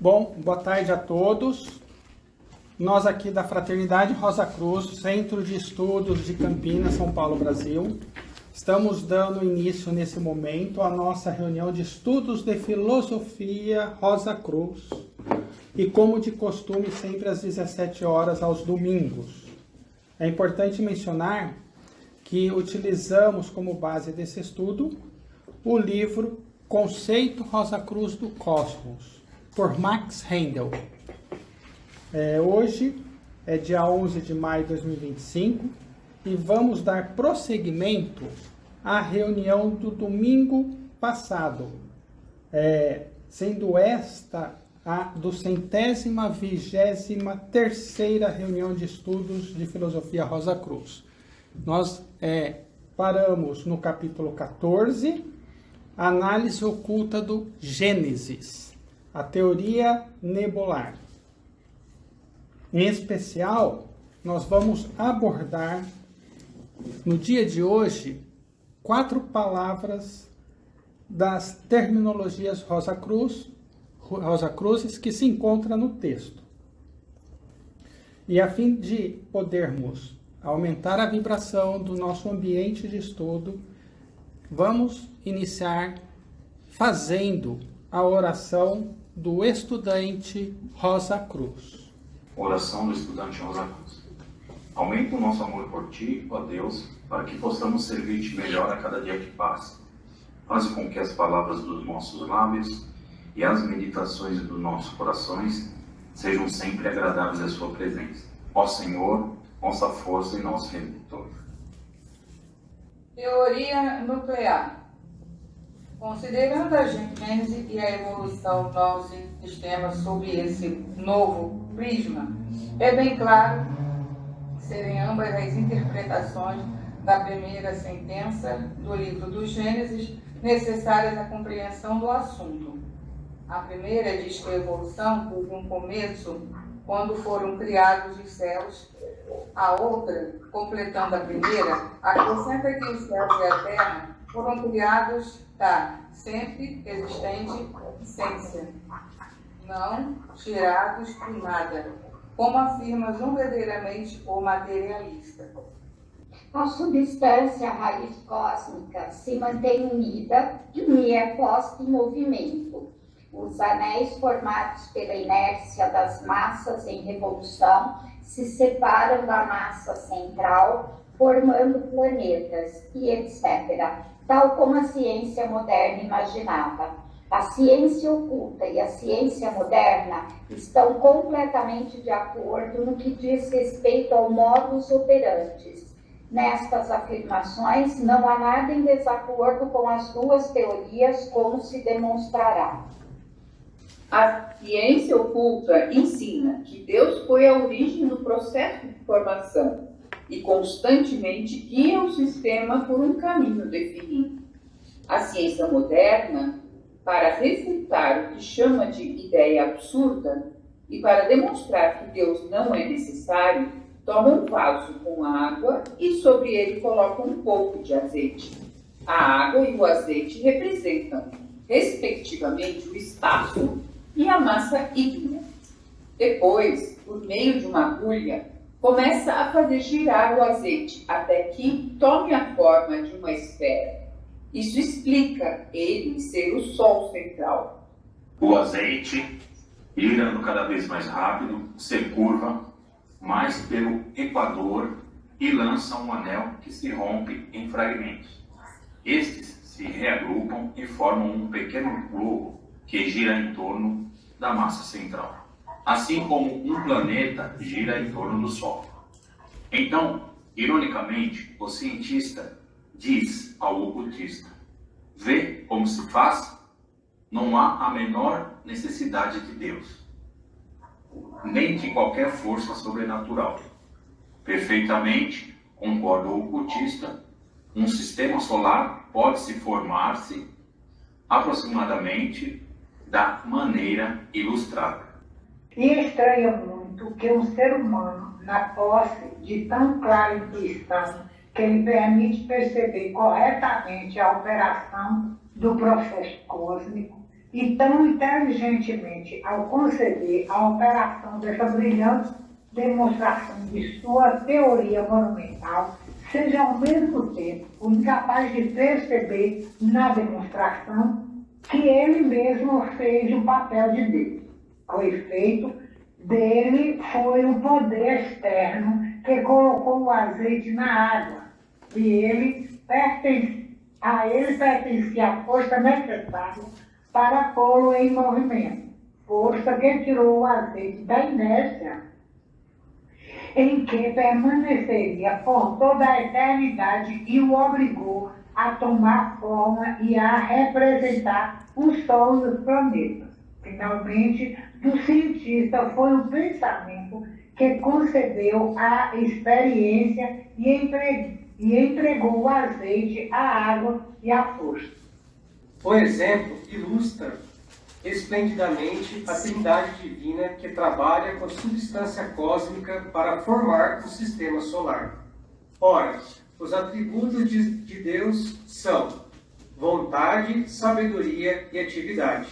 Bom, boa tarde a todos. Nós aqui da Fraternidade Rosa Cruz, Centro de Estudos de Campinas, São Paulo, Brasil, estamos dando início nesse momento à nossa reunião de estudos de filosofia Rosa Cruz e, como de costume, sempre às 17 horas aos domingos. É importante mencionar que utilizamos como base desse estudo o livro Conceito Rosa Cruz do Cosmos, por Max Rendel. Hoje é dia 11 de maio de 2025 e vamos dar prosseguimento à reunião do domingo passado, sendo esta a 223ª reunião de estudos de filosofia Rosa Cruz. Nós paramos no capítulo 14, análise oculta do Gênesis, a teoria nebular. Em especial, nós vamos abordar, no dia de hoje, 4 palavras das terminologias Rosa Cruzes que se encontram no texto. E a fim de podermos aumentar a vibração do nosso ambiente de estudo, vamos iniciar fazendo a oração do estudante Rosa Cruz. Oração do estudante Rosa Cruz. Aumenta o nosso amor por Ti, ó Deus, para que possamos servir-te melhor a cada dia que passa. Faz com que as palavras dos nossos lábios e as meditações dos nossos corações sejam sempre agradáveis à Sua presença. Ó Senhor, nossa força e nosso Redentor. Teoria nuclear. Considerando a gênese e a evolução do nosso sistema sob esse novo prisma, é bem claro que serem ambas as interpretações da primeira sentença do livro do Gênesis necessárias à compreensão do assunto. A primeira diz que a evolução teve um começo quando foram criados os céus. A outra, completando a primeira, acrescenta que os céus e a terra foram criados da sempre existente essência, não tirados do nada, como afirma verdadeiramente o materialista. A substância raiz cósmica se mantém unida e é posta em movimento. Os anéis formados pela inércia das massas em revolução se separam da massa central, formando planetas e etc., tal como a ciência moderna imaginava. A ciência oculta e a ciência moderna estão completamente de acordo no que diz respeito ao modus operandi. Nestas afirmações, não há nada em desacordo com as duas teorias, como se demonstrará. A ciência oculta ensina que Deus foi a origem do processo de formação e constantemente guia o sistema por um caminho definido. A ciência moderna, para refutar o que chama de ideia absurda e para demonstrar que Deus não é necessário, toma um vaso com água e sobre ele coloca um pouco de azeite. A água e o azeite representam, respectivamente, o espaço e a massa ígnea. Depois, por meio de uma agulha, começa a fazer girar o azeite até que tome a forma de uma esfera. Isso explica ele ser o Sol central. O azeite, girando cada vez mais rápido, se curva mais pelo equador e lança um anel que se rompe em fragmentos. Estes se reagrupam e formam um pequeno globo que gira em torno da massa central, assim como um planeta gira em torno do Sol. Então, ironicamente, o cientista diz ao ocultista: vê como se faz? Não há a menor necessidade de Deus, nem de qualquer força sobrenatural. Perfeitamente, concorda o ocultista, um sistema solar pode se formar-se aproximadamente da maneira ilustrada. E estranha muito que um ser humano, na posse de tão clara intuição, que lhe permite perceber corretamente a operação do processo cósmico, e tão inteligentemente ao conceber a operação dessa brilhante demonstração de sua teoria monumental, seja ao mesmo tempo o incapaz de perceber na demonstração que ele mesmo fez o papel de Deus. O efeito dele foi o poder externo que colocou o azeite na água, e a ele pertencia a força necessária para pô-lo em movimento, força que tirou o azeite da inércia em que permaneceria por toda a eternidade e o obrigou a tomar forma e a representar o Sol e os planetas. Finalmente, do cientista foi o pensamento que concedeu a experiência e entregou o azeite, a água e a força. O exemplo ilustra esplendidamente a Trindade Divina que trabalha com a substância cósmica para formar o sistema solar. Ora, os atributos de Deus são vontade, sabedoria e atividade.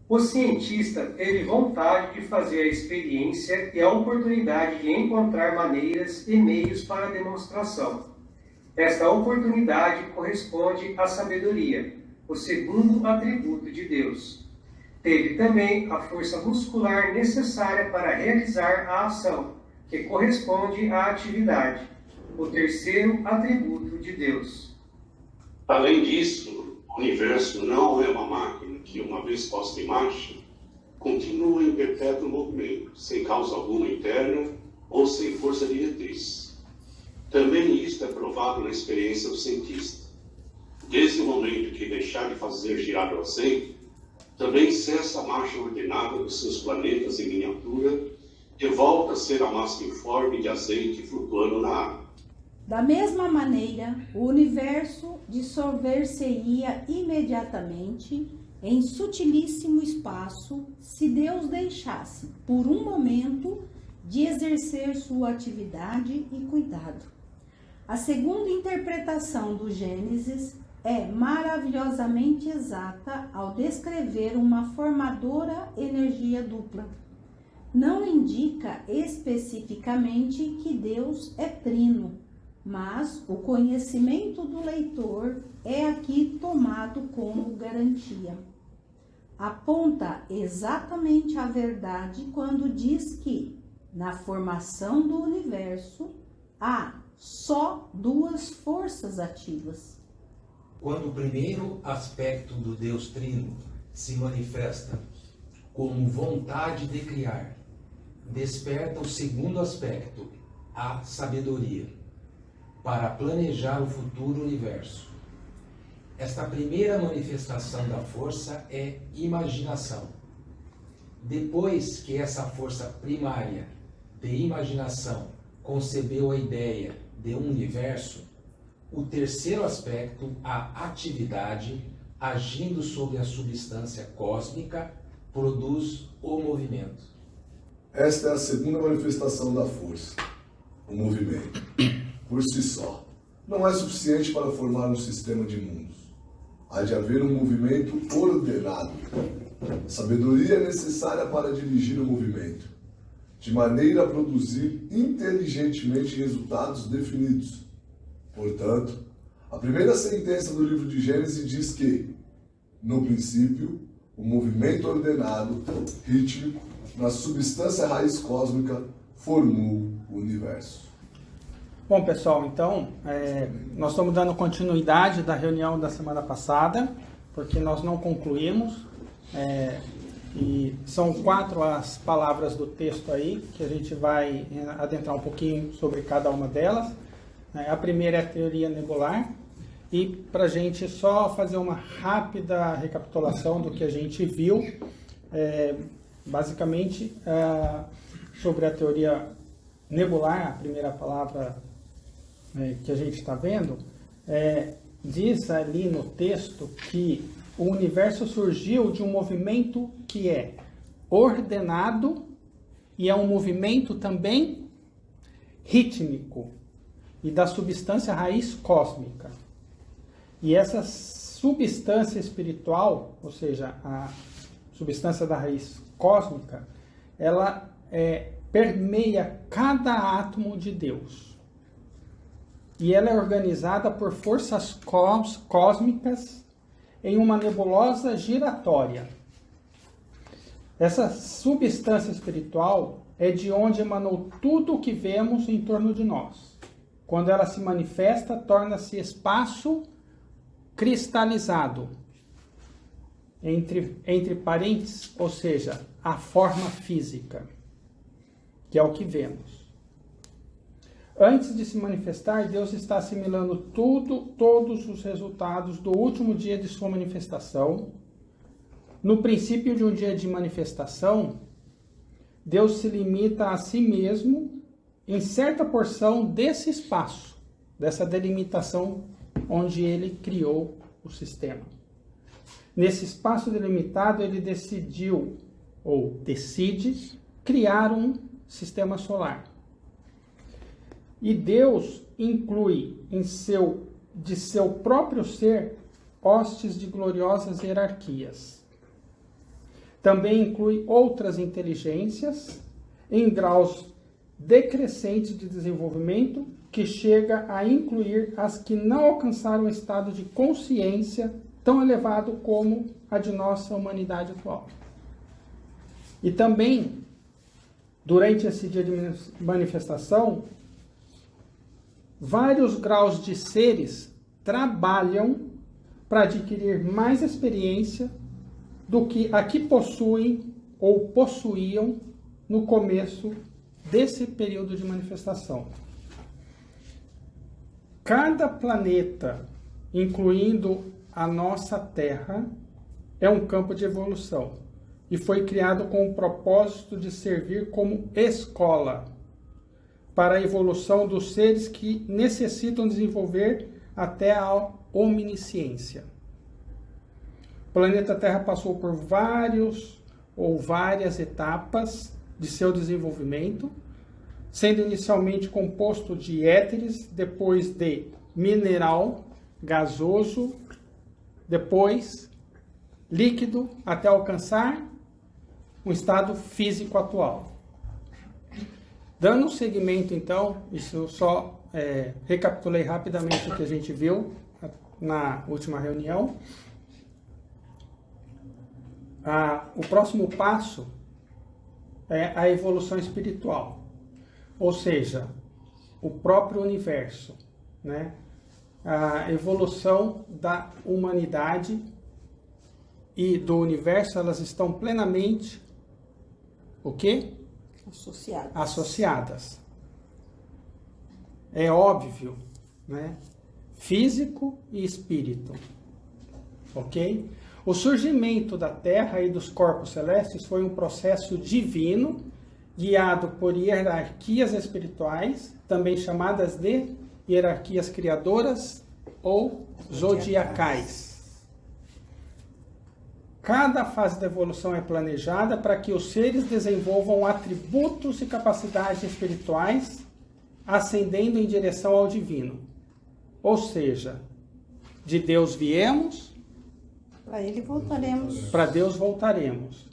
O cientista teve vontade de fazer a experiência e a oportunidade de encontrar maneiras e meios para a demonstração. Esta oportunidade corresponde à sabedoria, o segundo atributo de Deus. Teve também a força muscular necessária para realizar a ação, que corresponde à atividade, o terceiro atributo de Deus. Além disso, o universo não é uma máquina que, uma vez posta em marcha, continua em perpétuo movimento, sem causa alguma interna ou sem força diretriz. Também isto é provado na experiência do cientista. Desde o momento que deixar de fazer girar o azeite, também cessa a marcha ordenada dos seus planetas em miniatura e volta a ser a massa informe de azeite flutuando na água. Da mesma maneira, o universo dissolver-se-ia imediatamente em sutilíssimo espaço se Deus deixasse, por um momento, de exercer sua atividade e cuidado. A segunda interpretação do Gênesis é maravilhosamente exata ao descrever uma formadora energia dupla. Não indica especificamente que Deus é trino, mas o conhecimento do leitor é aqui tomado como garantia. Aponta exatamente a verdade quando diz que, na formação do universo, há só duas forças ativas. Quando o primeiro aspecto do Deus Trino se manifesta como vontade de criar, desperta o segundo aspecto, a sabedoria, para planejar o futuro universo. Esta primeira manifestação da força é imaginação. Depois que essa força primária de imaginação concebeu a ideia de um universo, o terceiro aspecto, a atividade, agindo sobre a substância cósmica, produz o movimento. Esta é a segunda manifestação da força, o movimento. Por si só, não é suficiente para formar um sistema de mundos. Há de haver um movimento ordenado. A sabedoria é necessária para dirigir o movimento, de maneira a produzir inteligentemente resultados definidos. Portanto, a primeira sentença do livro de Gênesis diz que, no princípio, o movimento ordenado, rítmico, na substância raiz cósmica, formou o universo. Bom, pessoal, então, nós estamos dando continuidade da reunião da semana passada, porque nós não concluímos, e são 4 as palavras do texto aí, que a gente vai adentrar um pouquinho sobre cada uma delas. A primeira é a teoria nebular, e para a gente só fazer uma rápida recapitulação do que a gente viu, basicamente, sobre a teoria nebular, a primeira palavra que a gente está vendo, diz ali no texto que o universo surgiu de um movimento que é ordenado e é um movimento também rítmico e da substância raiz cósmica. E essas substância espiritual, ou seja, a substância da raiz cósmica, ela permeia cada átomo de Deus. E ela é organizada por forças cósmicas em uma nebulosa giratória. Essa substância espiritual é de onde emanou tudo o que vemos em torno de nós. Quando ela se manifesta, torna-se espaço cristalizado, entre parênteses, ou seja, a forma física, que é o que vemos. Antes de se manifestar, Deus está assimilando todos os resultados do último dia de sua manifestação. No princípio de um dia de manifestação, Deus se limita a si mesmo em certa porção desse espaço, dessa delimitação onde ele criou o sistema. Nesse espaço delimitado, ele decidiu, ou decide, criar um sistema solar. E Deus inclui de seu próprio ser hostes de gloriosas hierarquias. Também inclui outras inteligências em graus decrescentes de desenvolvimento, que chega a incluir as que não alcançaram um estado de consciência tão elevado como a de nossa humanidade atual. E também, durante esse dia de manifestação, vários graus de seres trabalham para adquirir mais experiência do que a que possuem ou possuíam no começo desse período de manifestação. Cada planeta, incluindo a nossa Terra, é um campo de evolução e foi criado com o propósito de servir como escola para a evolução dos seres que necessitam desenvolver até a omnisciência. O planeta Terra passou por várias etapas de seu desenvolvimento, sendo inicialmente composto de éteres, depois de mineral, gasoso, depois líquido, até alcançar um estado físico atual. Dando seguimento, então, isso eu só recapitulei rapidamente o que a gente viu na última reunião. O próximo passo é a evolução espiritual, ou seja, o próprio universo, né? A evolução da humanidade e do universo, elas estão plenamente o quê? Associadas. É óbvio, né? Físico e espírito, ok? O surgimento da Terra e dos corpos celestes foi um processo divino, guiado por hierarquias espirituais, também chamadas de hierarquias criadoras ou zodiacais. Cada fase da evolução é planejada para que os seres desenvolvam atributos e capacidades espirituais, ascendendo em direção ao divino. Ou seja, de Deus viemos, para ele voltaremos. Para Deus voltaremos.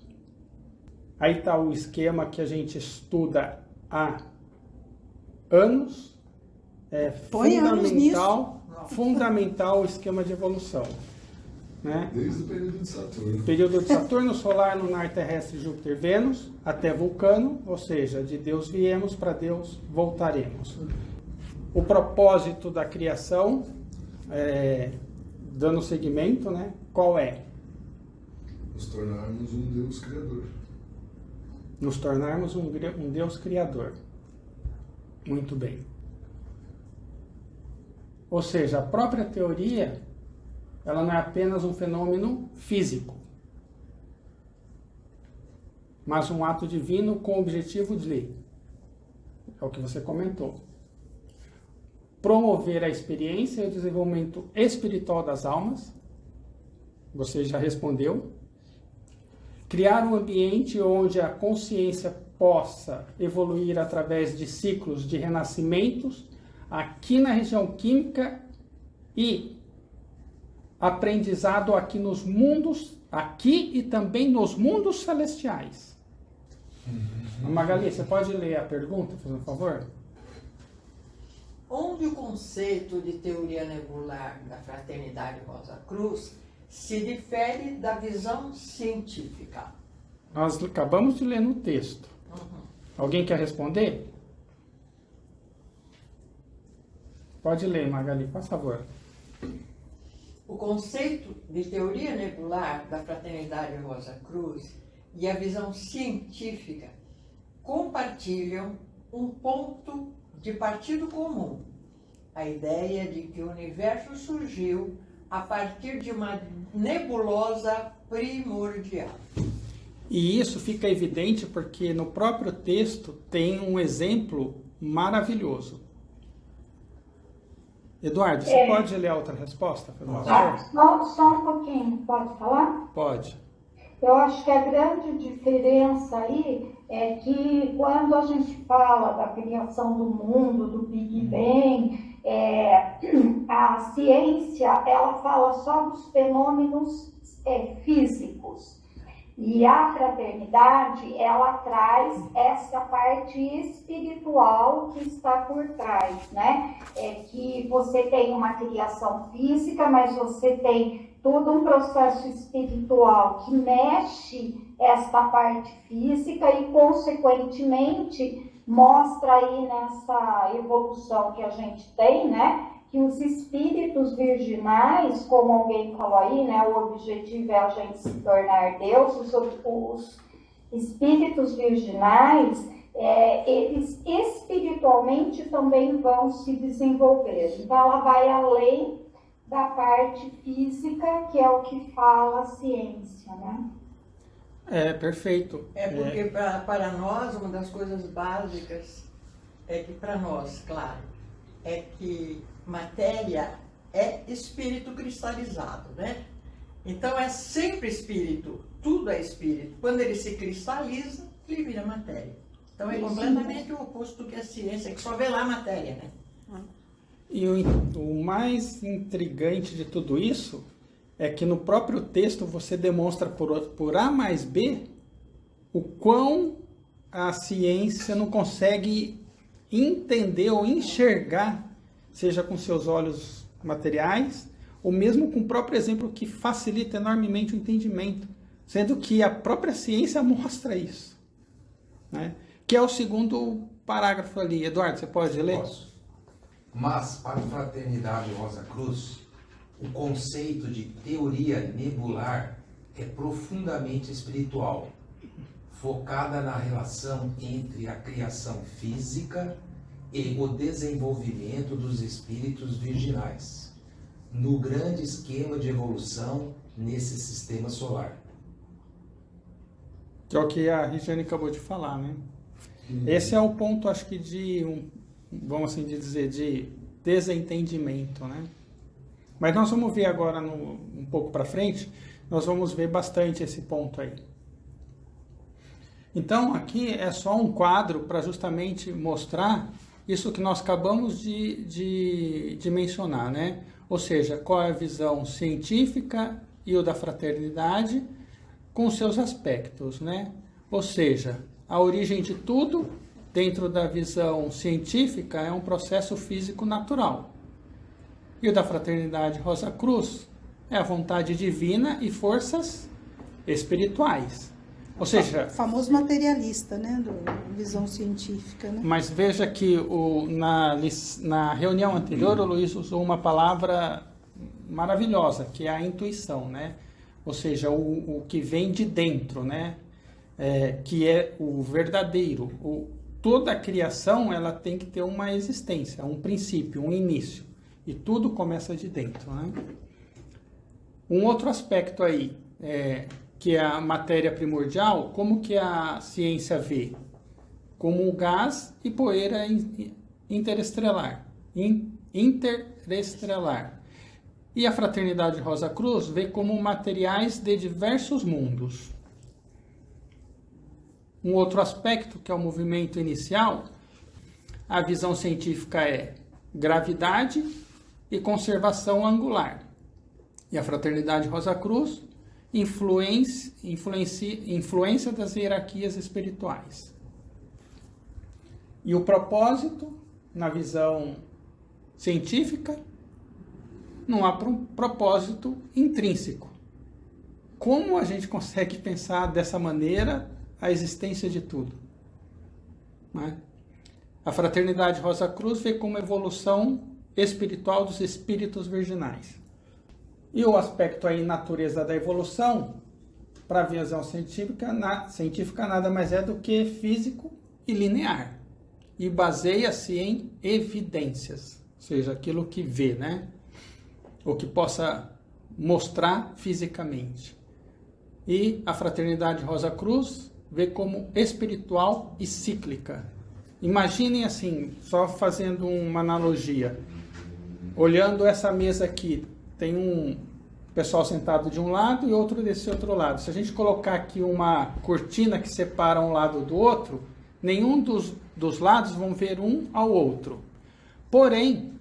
Aí está o esquema que a gente estuda há anos. É fundamental o esquema de evolução. Né? Desde o período de Saturno. Período de Saturno, Solar, Lunar, Terrestre, Júpiter, Vênus, até Vulcano, ou seja, de Deus viemos, para Deus voltaremos. O propósito da criação, dando seguimento, né? Qual é? Nos tornarmos um Deus Criador. Nos tornarmos um Deus Criador. Muito bem. Ou seja, a própria teoria, ela não é apenas um fenômeno físico, mas um ato divino com o objetivo de, é o que você comentou, promover a experiência e o desenvolvimento espiritual das almas, você já respondeu, criar um ambiente onde a consciência possa evoluir através de ciclos de renascimentos aqui na região química e aprendizado aqui nos mundos, aqui e também nos mundos celestiais. Magali, você pode ler a pergunta, por favor? Onde o conceito de teoria nebular da Fraternidade Rosa Cruz se difere da visão científica? Nós acabamos de ler no texto. Alguém quer responder? Pode ler, Magali, por favor. O conceito de teoria nebular da Fraternidade Rosa Cruz e a visão científica compartilham um ponto de partido comum, a ideia de que o universo surgiu a partir de uma nebulosa primordial. E isso fica evidente porque no próprio texto tem um exemplo maravilhoso. Eduardo, você pode ler a outra resposta? Por favor? Só um pouquinho, pode falar? Pode. Eu acho que a grande diferença aí é que quando a gente fala da criação do mundo, do Big Bang, a ciência ela fala só dos fenômenos físicos. E a fraternidade, ela traz essa parte espiritual que está por trás, né? Que você tem uma criação física, mas você tem todo um processo espiritual que mexe esta parte física e, consequentemente, mostra aí nessa evolução que a gente tem, né? Que os espíritos virginais, como alguém falou aí, né? O objetivo é a gente se tornar Deus. Os espíritos virginais, eles espiritualmente também vão se desenvolver. Então, ela vai além da parte física, que é o que fala a ciência, né? Perfeito. Porque para nós, uma das coisas básicas é que para nós, claro, é que matéria é espírito cristalizado, né? Então é sempre espírito, tudo é espírito. Quando ele se cristaliza, ele vira matéria. Então é completamente o oposto do que a ciência, que só vê lá a matéria, né? E o mais intrigante de tudo isso é que no próprio texto você demonstra por A mais B o quão a ciência não consegue entender ou enxergar, seja com seus olhos materiais, ou mesmo com o próprio exemplo que facilita enormemente o entendimento, sendo que a própria ciência mostra isso, né? Que é o segundo parágrafo ali. Eduardo, você pode ler? Posso. Mas, para a Fraternidade Rosa Cruz, o conceito de teoria nebular é profundamente espiritual, focada na relação entre a criação física e o desenvolvimento dos espíritos virginais, no grande esquema de evolução nesse sistema solar. Que é o que a Regiane acabou de falar, né? Esse é o ponto, acho que vamos assim dizer, de desentendimento, né? Mas nós vamos ver agora, um pouco para frente, nós vamos ver bastante esse ponto aí. Então, aqui é só um quadro para justamente mostrar isso que nós acabamos de mencionar, né? Ou seja, qual é a visão científica e o da fraternidade com seus aspectos, né? Ou seja, a origem de tudo, dentro da visão científica, é um processo físico natural. E o da Fraternidade Rosa Cruz é a vontade divina e forças espirituais. Ou seja... O famoso materialista, né? Da visão científica, né? Mas veja que na reunião anterior o Luiz usou uma palavra maravilhosa, que é a intuição, né? Ou seja, o que vem de dentro, né? Que é o verdadeiro. Toda a criação ela tem que ter uma existência, um princípio, um início. E tudo começa de dentro, né? Um outro aspecto aí, que é a matéria primordial, como que a ciência vê? Como gás e poeira interestelar. E a Fraternidade Rosa Cruz vê como materiais de diversos mundos. Um outro aspecto, que é o movimento inicial, a visão científica é gravidade e conservação angular. E a Fraternidade Rosa Cruz, influência das hierarquias espirituais. E o propósito, na visão científica, não há propósito intrínseco. Como a gente consegue pensar dessa maneira a existência de tudo? Né? A Fraternidade Rosa Cruz vê como evolução espiritual dos espíritos virginais. E o aspecto aí, natureza da evolução, para a visão científica nada mais é do que físico e linear. E baseia-se em evidências, ou seja, aquilo que vê, né? Ou que possa mostrar fisicamente. E a Fraternidade Rosa Cruz vê como espiritual e cíclica. Imaginem assim, só fazendo uma analogia. Olhando essa mesa aqui, tem um pessoal sentado de um lado e outro desse outro lado. Se a gente colocar aqui uma cortina que separa um lado do outro, nenhum dos lados vão ver um ao outro. Porém,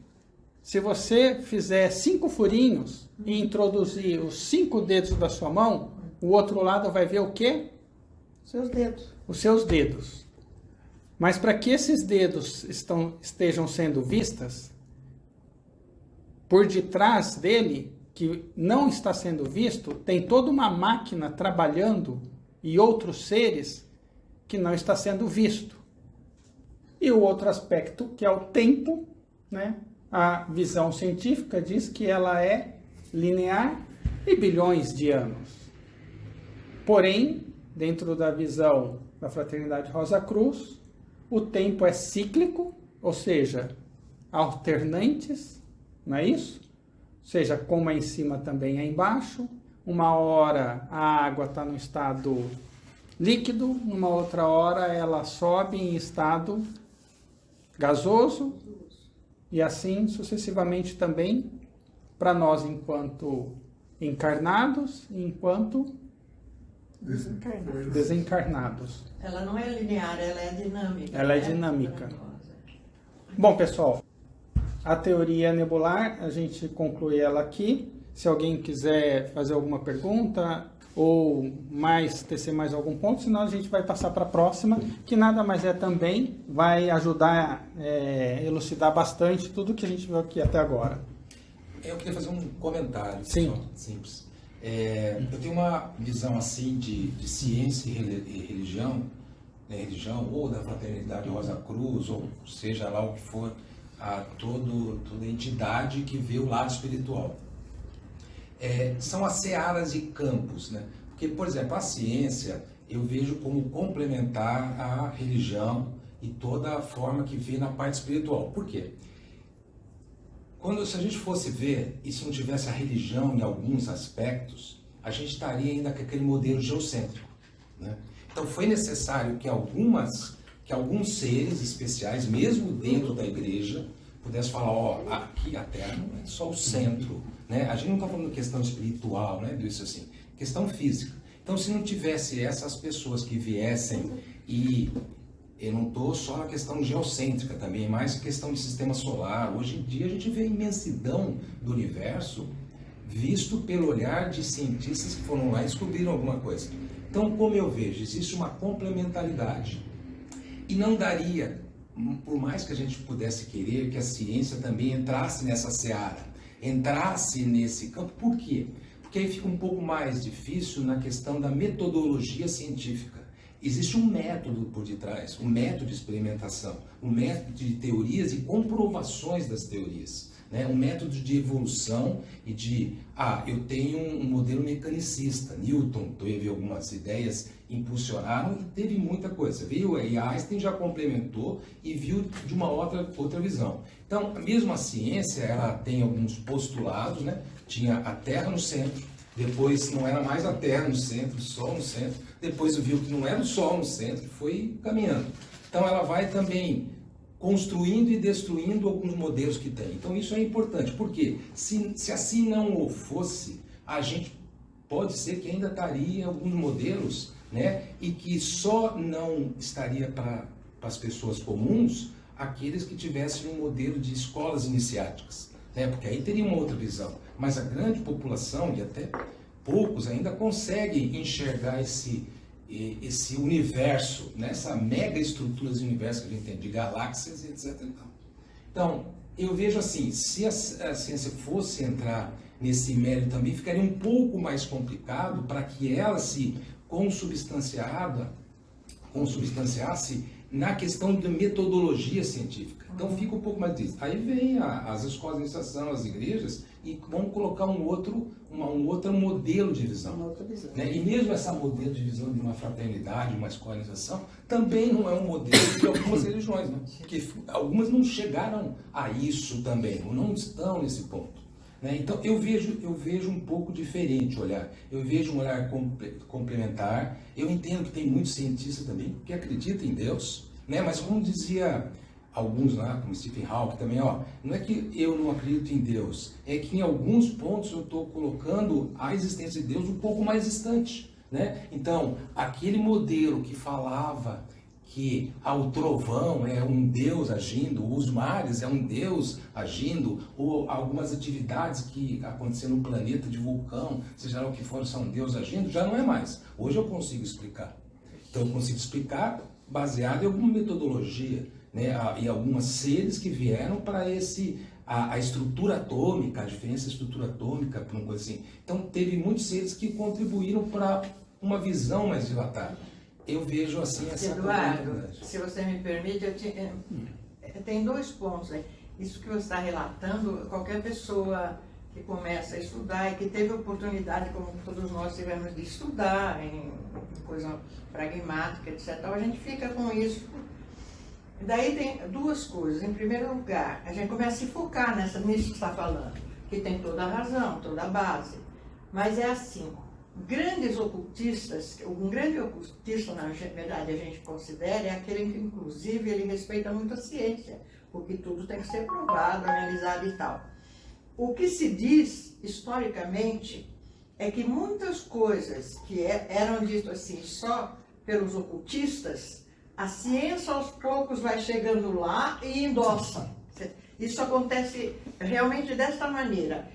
se você fizer 5 furinhos e introduzir os 5 dedos da sua mão, o outro lado vai ver o quê? Seus dedos. Os seus dedos. Mas para que esses dedos estejam sendo vistas, por detrás dele, que não está sendo visto, tem toda uma máquina trabalhando e outros seres que não está sendo visto. E o outro aspecto, que é o tempo, né? A visão científica diz que ela é linear e bilhões de anos. Porém, dentro da visão da Fraternidade Rosa Cruz, o tempo é cíclico, ou seja, alternantes, não é isso? Ou seja, como é em cima também é embaixo. Uma hora a água está no estado líquido, numa outra hora ela sobe em estado gasoso, e assim sucessivamente também para nós enquanto encarnados e enquanto desencarnados. Ela não é linear, ela é dinâmica. Ela é dinâmica. Bom, pessoal, a teoria nebular, a gente conclui ela aqui. Se alguém quiser fazer alguma pergunta ou tecer mais algum ponto, senão a gente vai passar para a próxima, que nada mais é também, vai ajudar a elucidar bastante tudo que a gente viu aqui até agora. Eu queria fazer um comentário. Sim. Só, simples. Eu tenho uma visão assim de ciência e religião, né, religião ou da Fraternidade Rosa Cruz, ou seja lá o que for, toda entidade que vê o lado espiritual. São as searas e campos, né? Porque, por exemplo, a ciência eu vejo como complementar à religião e toda a forma que vê na parte espiritual. Por quê? Se a gente fosse ver, e se não tivesse a religião em alguns aspectos, a gente estaria ainda com aquele modelo geocêntrico, né? Então foi necessário que alguns seres especiais, mesmo dentro da igreja, pudessem falar, aqui a Terra não é só o centro, né? A gente não está falando de questão espiritual, né? Disso assim, questão física. Então, se não tivesse essas pessoas que viessem e eu não estou só na questão geocêntrica também, mais questão de sistema solar. Hoje em dia a gente vê a imensidão do universo visto pelo olhar de cientistas que foram lá e descobriram alguma coisa. Então, como eu vejo, existe uma complementaridade. E não daria, por mais que a gente pudesse querer, que a ciência também entrasse nessa seara, entrasse nesse campo. Por quê? Porque aí fica um pouco mais difícil na questão da metodologia científica. Existe um método por detrás, um método de experimentação, um método de teorias e comprovações das teorias, né? Um método de evolução e de, eu tenho um modelo mecanicista, Newton teve algumas ideias, impulsionaram e teve muita coisa, viu? E Einstein já complementou e viu de uma outra visão. Então, mesmo a ciência, ela tem alguns postulados, né? Tinha a Terra no centro, depois não era mais a Terra no centro, o Sol no centro, depois viu que não era o Sol no centro, foi caminhando. Então ela vai também construindo e destruindo alguns modelos que tem. Então isso é importante, porque se assim não fosse, a gente pode ser que ainda estaria alguns modelos, né, e que só não estaria para as pessoas comuns aqueles que tivessem um modelo de escolas iniciáticas, né? Porque aí teria uma outra visão. Mas a grande população, e até poucos ainda conseguem enxergar esse universo, né? Essa mega estrutura de universo que a gente tem, de galáxias e etc. Então, eu vejo assim, se a ciência fosse entrar nesse mérito também, ficaria um pouco mais complicado para que ela se consubstanciasse na questão da metodologia científica. Então fica um pouco mais disso. Aí vem as escolas de iniciação, as igrejas, e vão colocar um outro modelo de visão. Uma outra visão. Né? E mesmo essa modelo de visão de uma fraternidade, uma escola de iniciação, também não é um modelo de algumas religiões, né? Porque algumas não chegaram a isso também, ou não estão nesse ponto. Né? Então eu vejo um pouco diferente o olhar. Eu vejo um olhar complementar. Eu entendo que tem muitos cientistas também que acreditam em Deus, né? Mas como dizia alguns lá, como Stephen Hawking também, não é que eu não acredito em Deus, é que em alguns pontos eu estou colocando a existência de Deus um pouco mais distante, né? Então, aquele modelo que falava que o trovão é um Deus agindo, os mares é um Deus agindo, ou algumas atividades que acontecem no planeta de vulcão, seja lá o que for, são Deus agindo, já não é mais. Hoje eu consigo explicar. Então eu consigo explicar baseado em alguma metodologia, né, e algumas seres que vieram para a estrutura atômica, a diferença da estrutura atômica, por uma coisa assim. Então teve muitos seres que contribuíram para uma visão mais dilatada. Eu vejo assim essa Eduardo, se você me permite, tem 2 pontos aí. Isso que você está relatando, qualquer pessoa que começa a estudar e que teve oportunidade, como todos nós tivemos, de estudar em coisa pragmática, etc., a gente fica com isso. Daí tem 2 coisas. Em primeiro lugar, a gente começa a se focar nisso que está falando, que tem toda a razão, toda a base. Mas é assim, grandes ocultistas, um grande ocultista, na verdade, a gente considera, é aquele que, inclusive, ele respeita muito a ciência, porque tudo tem que ser provado, analisado e tal. O que se diz, historicamente, é que muitas coisas que eram ditas assim só pelos ocultistas, a ciência aos poucos vai chegando lá e endossa. Isso acontece realmente desta maneira.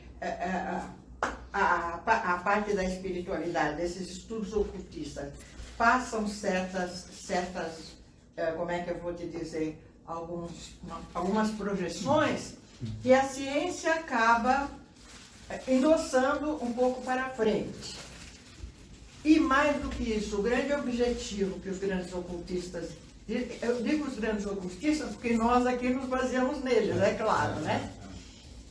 A parte da espiritualidade, desses estudos ocultistas, passam certas como é que eu vou te dizer, algumas projeções que a ciência acaba endossando um pouco para frente. E mais do que isso, o grande objetivo que os grandes ocultistas, eu digo os grandes ocultistas porque nós aqui nos baseamos neles, é claro, né?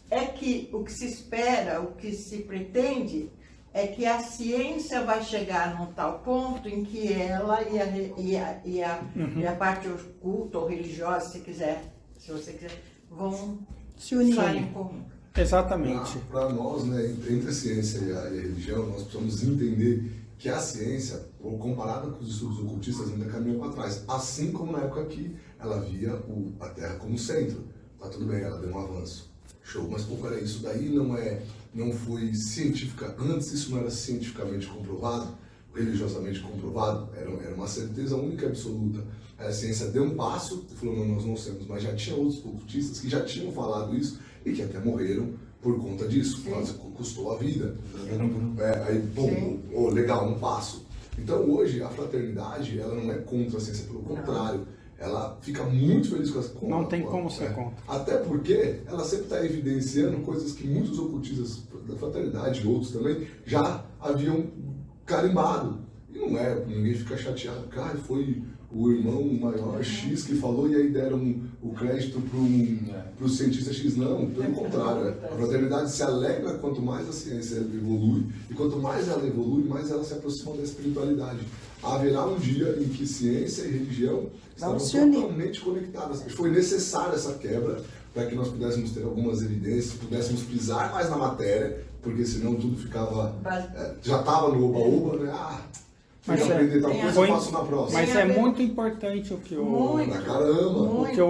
É que o que se espera, o que se pretende, é que a ciência vai chegar num tal ponto em que ela e a parte oculta ou religiosa, se você quiser, vão se unir em comum. Exatamente. Para nós, né, entre a ciência e a religião, nós precisamos entender que a ciência, comparada com os estudos ocultistas, ainda caminhou para trás. Assim como na época que ela via a Terra como centro. Tá tudo bem, ela deu um avanço. Show, mas peraí, isso daí não foi científica antes, isso não era cientificamente comprovado, religiosamente comprovado, era uma certeza única e absoluta. A ciência deu um passo e falou, não, nós não sabemos, mas já tinha outros ocultistas que já tinham falado isso e que até morreram por conta disso, quase custou a vida. Aí, bom, legal, um passo. Então hoje a fraternidade, ela não é contra a ciência, pelo contrário. Ela fica muito feliz com essa coisa. Não tem como ser contra. Até porque ela sempre está evidenciando coisas que muitos ocultistas da fraternidade e outros também já haviam carimbado. E não é, ninguém fica chateado. Cara, foi o irmão maior X que falou e aí deram o crédito para o cientista X. Não, pelo contrário. A fraternidade se alegra quanto mais a ciência evolui e quanto mais ela evolui, mais ela se aproxima da espiritualidade. Haverá um dia em que ciência e religião estarão totalmente conectadas. Foi necessária essa quebra para que nós pudéssemos ter algumas evidências, pudéssemos pisar mais na matéria, porque senão tudo ficava... já estava no oba-oba, né? Mas aprender tal coisa, eu faço na próxima. Mas é muito importante o que o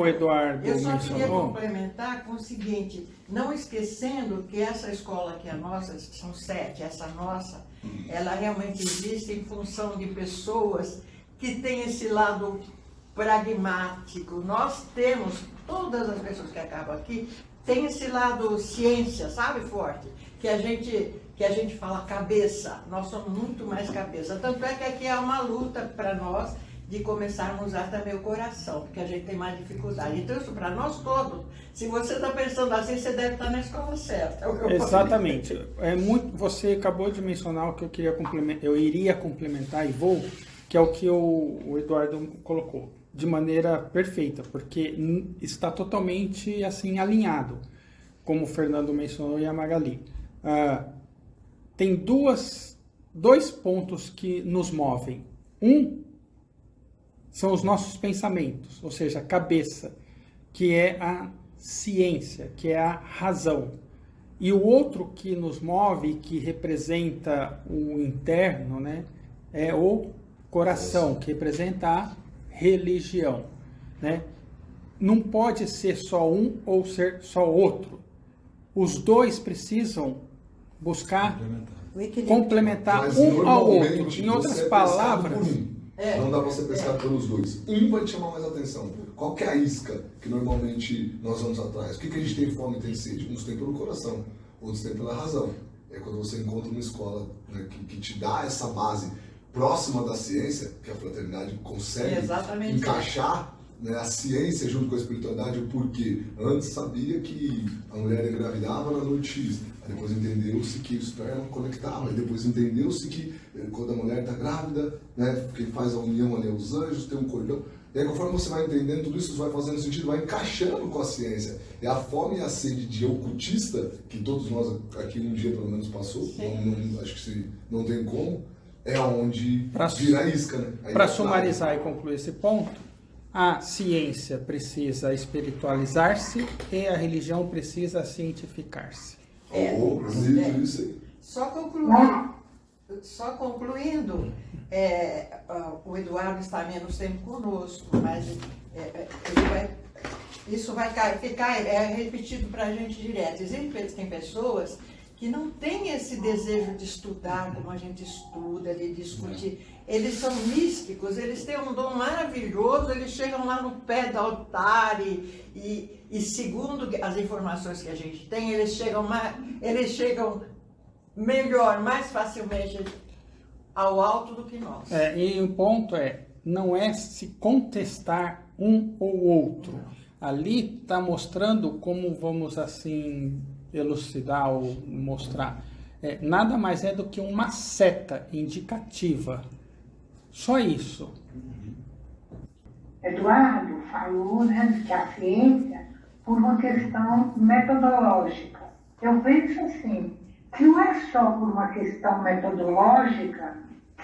Eduardo mencionou. Eu só queria complementar com o seguinte, não esquecendo que essa escola que é nossa, são 7, essa nossa, ela realmente existe em função de pessoas que têm esse lado pragmático. Nós temos, todas as pessoas que acabam aqui, tem esse lado ciência, sabe, forte, que a gente fala cabeça, nós somos muito mais cabeça. Tanto é que aqui é uma luta para nós de começarmos a usar também o coração, porque a gente tem mais dificuldade. Então, isso para nós todos. Se você está pensando assim, você deve estar na escola certa. É o que eu Exatamente. Você acabou de mencionar o que eu iria complementar e vou, que é o que o Eduardo colocou, de maneira perfeita, porque está totalmente assim alinhado, como o Fernando mencionou e a Magali. Tem dois pontos que nos movem. São os nossos pensamentos, ou seja, a cabeça, que é a ciência, que é a razão. E o outro que nos move, que representa o interno, né, é o coração, que representa a religião. Né? Não pode ser só um ou ser só outro. Os dois precisam buscar complementar um ao outro. Em outras palavras... Não dá para você pescar pelos dois. Um vai te chamar mais atenção. Qual que é a isca que normalmente nós vamos atrás? O que a gente tem fome e tem sede? Uns tem pelo coração, outros tem pela razão. É quando você encontra uma escola, né, que te dá essa base próxima da ciência, que a fraternidade consegue encaixar, né, a ciência junto com a espiritualidade, porque antes sabia que a mulher engravidava na noite X, aí depois entendeu-se que o esperma conectava, aí depois entendeu-se que quando a mulher está grávida, né, quem faz a união ali é os anjos, tem um cordão, e aí conforme você vai entendendo tudo isso, vai fazendo sentido, vai encaixando com a ciência. É a fome e a sede de ocultista, que todos nós aqui um dia pelo menos passou, acho que não tem como, é onde vira a isca. Né? Para sumarizar e concluir esse ponto, a ciência precisa espiritualizar-se e a religião precisa cientificar-se. Só concluindo, o Eduardo está menos tempo conosco, mas isso vai ficar repetido para a gente direto. Tem pessoas que não têm esse desejo de estudar como a gente estuda, de discutir. Eles são místicos, eles têm um dom maravilhoso, eles chegam lá no pé do altar e segundo as informações que a gente tem, eles chegam melhor, mais facilmente ao alto do que nós. E o ponto não é se contestar um ou outro. Ali está mostrando como vamos assim elucidar ou mostrar. Nada mais é do que uma seta indicativa. Só isso. Eduardo falou, né, que a ciência, por uma questão metodológica. Eu penso assim, que não é só por uma questão metodológica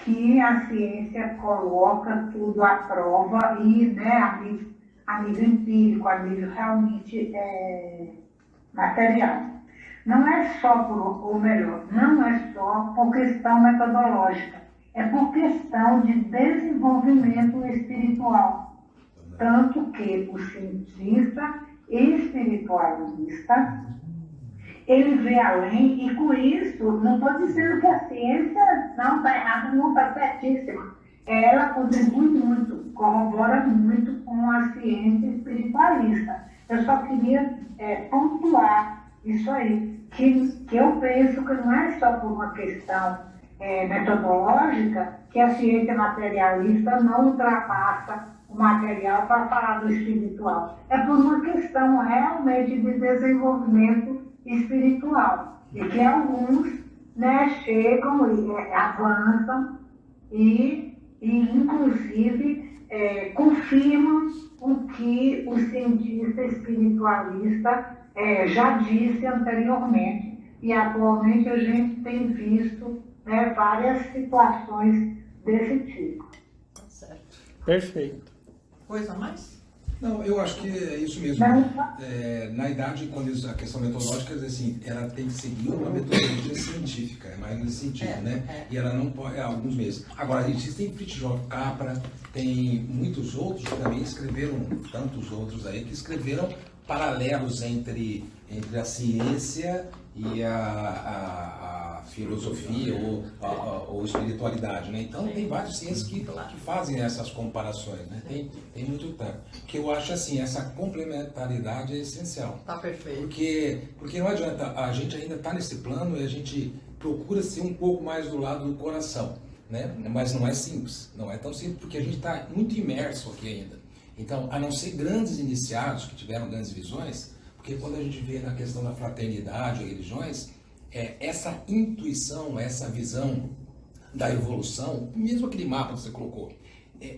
que a ciência coloca tudo à prova e, né, a nível empírico, a nível realmente material. Não é só não é só por questão metodológica, é por questão de desenvolvimento espiritual. Tanto que o cientista espiritualista, ele vê além, e com isso, não estou dizendo que a ciência não está errada, não está certíssima. Ela contribui muito, corrobora muito com a ciência espiritualista. Eu só queria pontuar isso aí, que eu penso que não é só por uma questão metodológica que a ciência materialista não ultrapassa o material para falar do espiritual. É por uma questão realmente de desenvolvimento espiritual. E que alguns, né, chegam e avançam e inclusive, confirmam o que o cientista espiritualista já disse anteriormente. E atualmente a gente tem visto, né, várias situações desse tipo. Certo. Perfeito. Coisa a mais? Não, eu acho que é isso mesmo. Na idade, quando a questão metodológica, assim, ela tem que seguir uma metodologia científica, é mais nesse sentido, né? E ela não pode, alguns meses. Agora, existem Fritjof Capra, tem muitos outros que também escreveram, tantos outros aí, que escreveram paralelos entre a ciência e a filosofia ou espiritualidade, né? Então tem vários cientistas que fazem essas comparações, né? Tem muito tempo. Porque eu acho assim, essa complementaridade é essencial. Tá perfeito. Porque não adianta, a gente ainda está nesse plano e a gente procura ser um pouco mais do lado do coração, né? Mas não é simples, não é tão simples, porque a gente está muito imerso aqui ainda. Então, a não ser grandes iniciados que tiveram grandes visões, porque quando a gente vê na questão da fraternidade ou religiões, essa intuição, essa visão da evolução, mesmo aquele mapa que você colocou,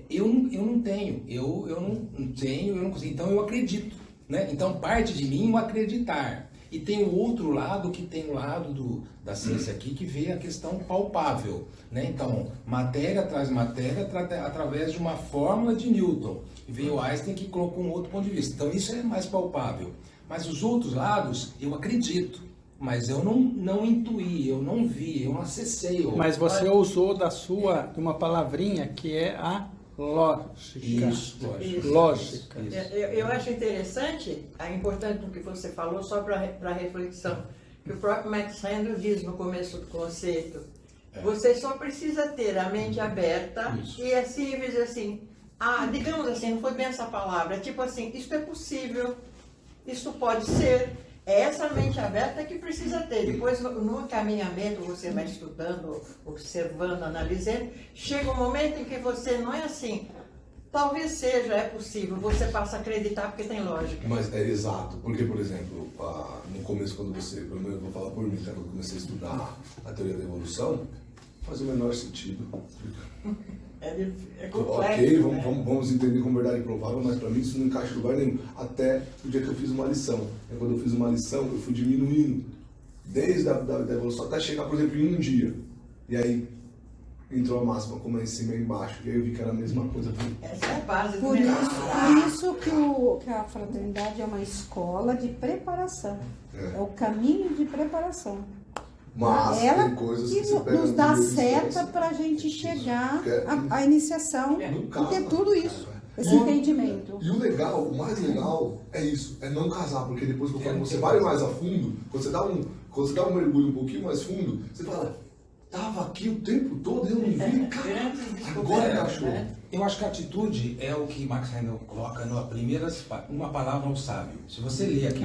eu não tenho, eu não consigo, então eu acredito, né? Então parte de mim o acreditar. E tem o outro lado, que tem o lado da ciência aqui, que vê a questão palpável, né? Então, matéria traz matéria através de uma fórmula de Newton. E veio Einstein que colocou um outro ponto de vista. Então, isso é mais palpável. Mas os outros lados, eu acredito. Mas eu não intuí, eu não vi, eu não acessei. Mas você usou de uma palavrinha que é a lógica. Isso. Lógica. Eu acho interessante, importante o que você falou, só para reflexão, que o próprio Max Handel diz no começo do conceito. Você só precisa ter a mente aberta e é simples assim. Digamos assim, não foi bem essa palavra, tipo assim, isso é possível, isso pode ser. É essa mente aberta que precisa ter. Depois, no encaminhamento, você vai estudando, observando, analisando. Chega um momento em que você não é assim. Talvez seja, é possível. Você passa a acreditar porque tem lógica. Mas é exato. Porque, por exemplo, no começo, quando você, pelo menos eu vou falar por mim, quando eu comecei a estudar a teoria da evolução, faz o menor sentido. É complexo, ok, né? vamos entender como verdade provável, mas para mim isso não encaixa em lugar nenhum. Até o dia que eu fiz uma lição. E quando eu fiz uma lição, eu fui diminuindo desde a da evolução até chegar, por exemplo, em um dia. E aí entrou a máxima, como é em cima e embaixo. E aí eu vi que era a mesma coisa. Essa é a base. Por isso que a fraternidade é uma escola de preparação. É o caminho de preparação. Mas ela tem coisas que que você pega nos no dá dia seta para a gente chegar à iniciação e ter tudo isso, esse E entendimento. E o mais legal é isso, é não casar, porque depois que eu falo, você vai mais a fundo, quando você dá um mergulho um pouquinho mais fundo, você fala, tava aqui o tempo todo, eu não vi, cara, agora encaixou. Eu acho que a atitude é o que Max Handel coloca uma palavra ao sábio. Se você ler aqui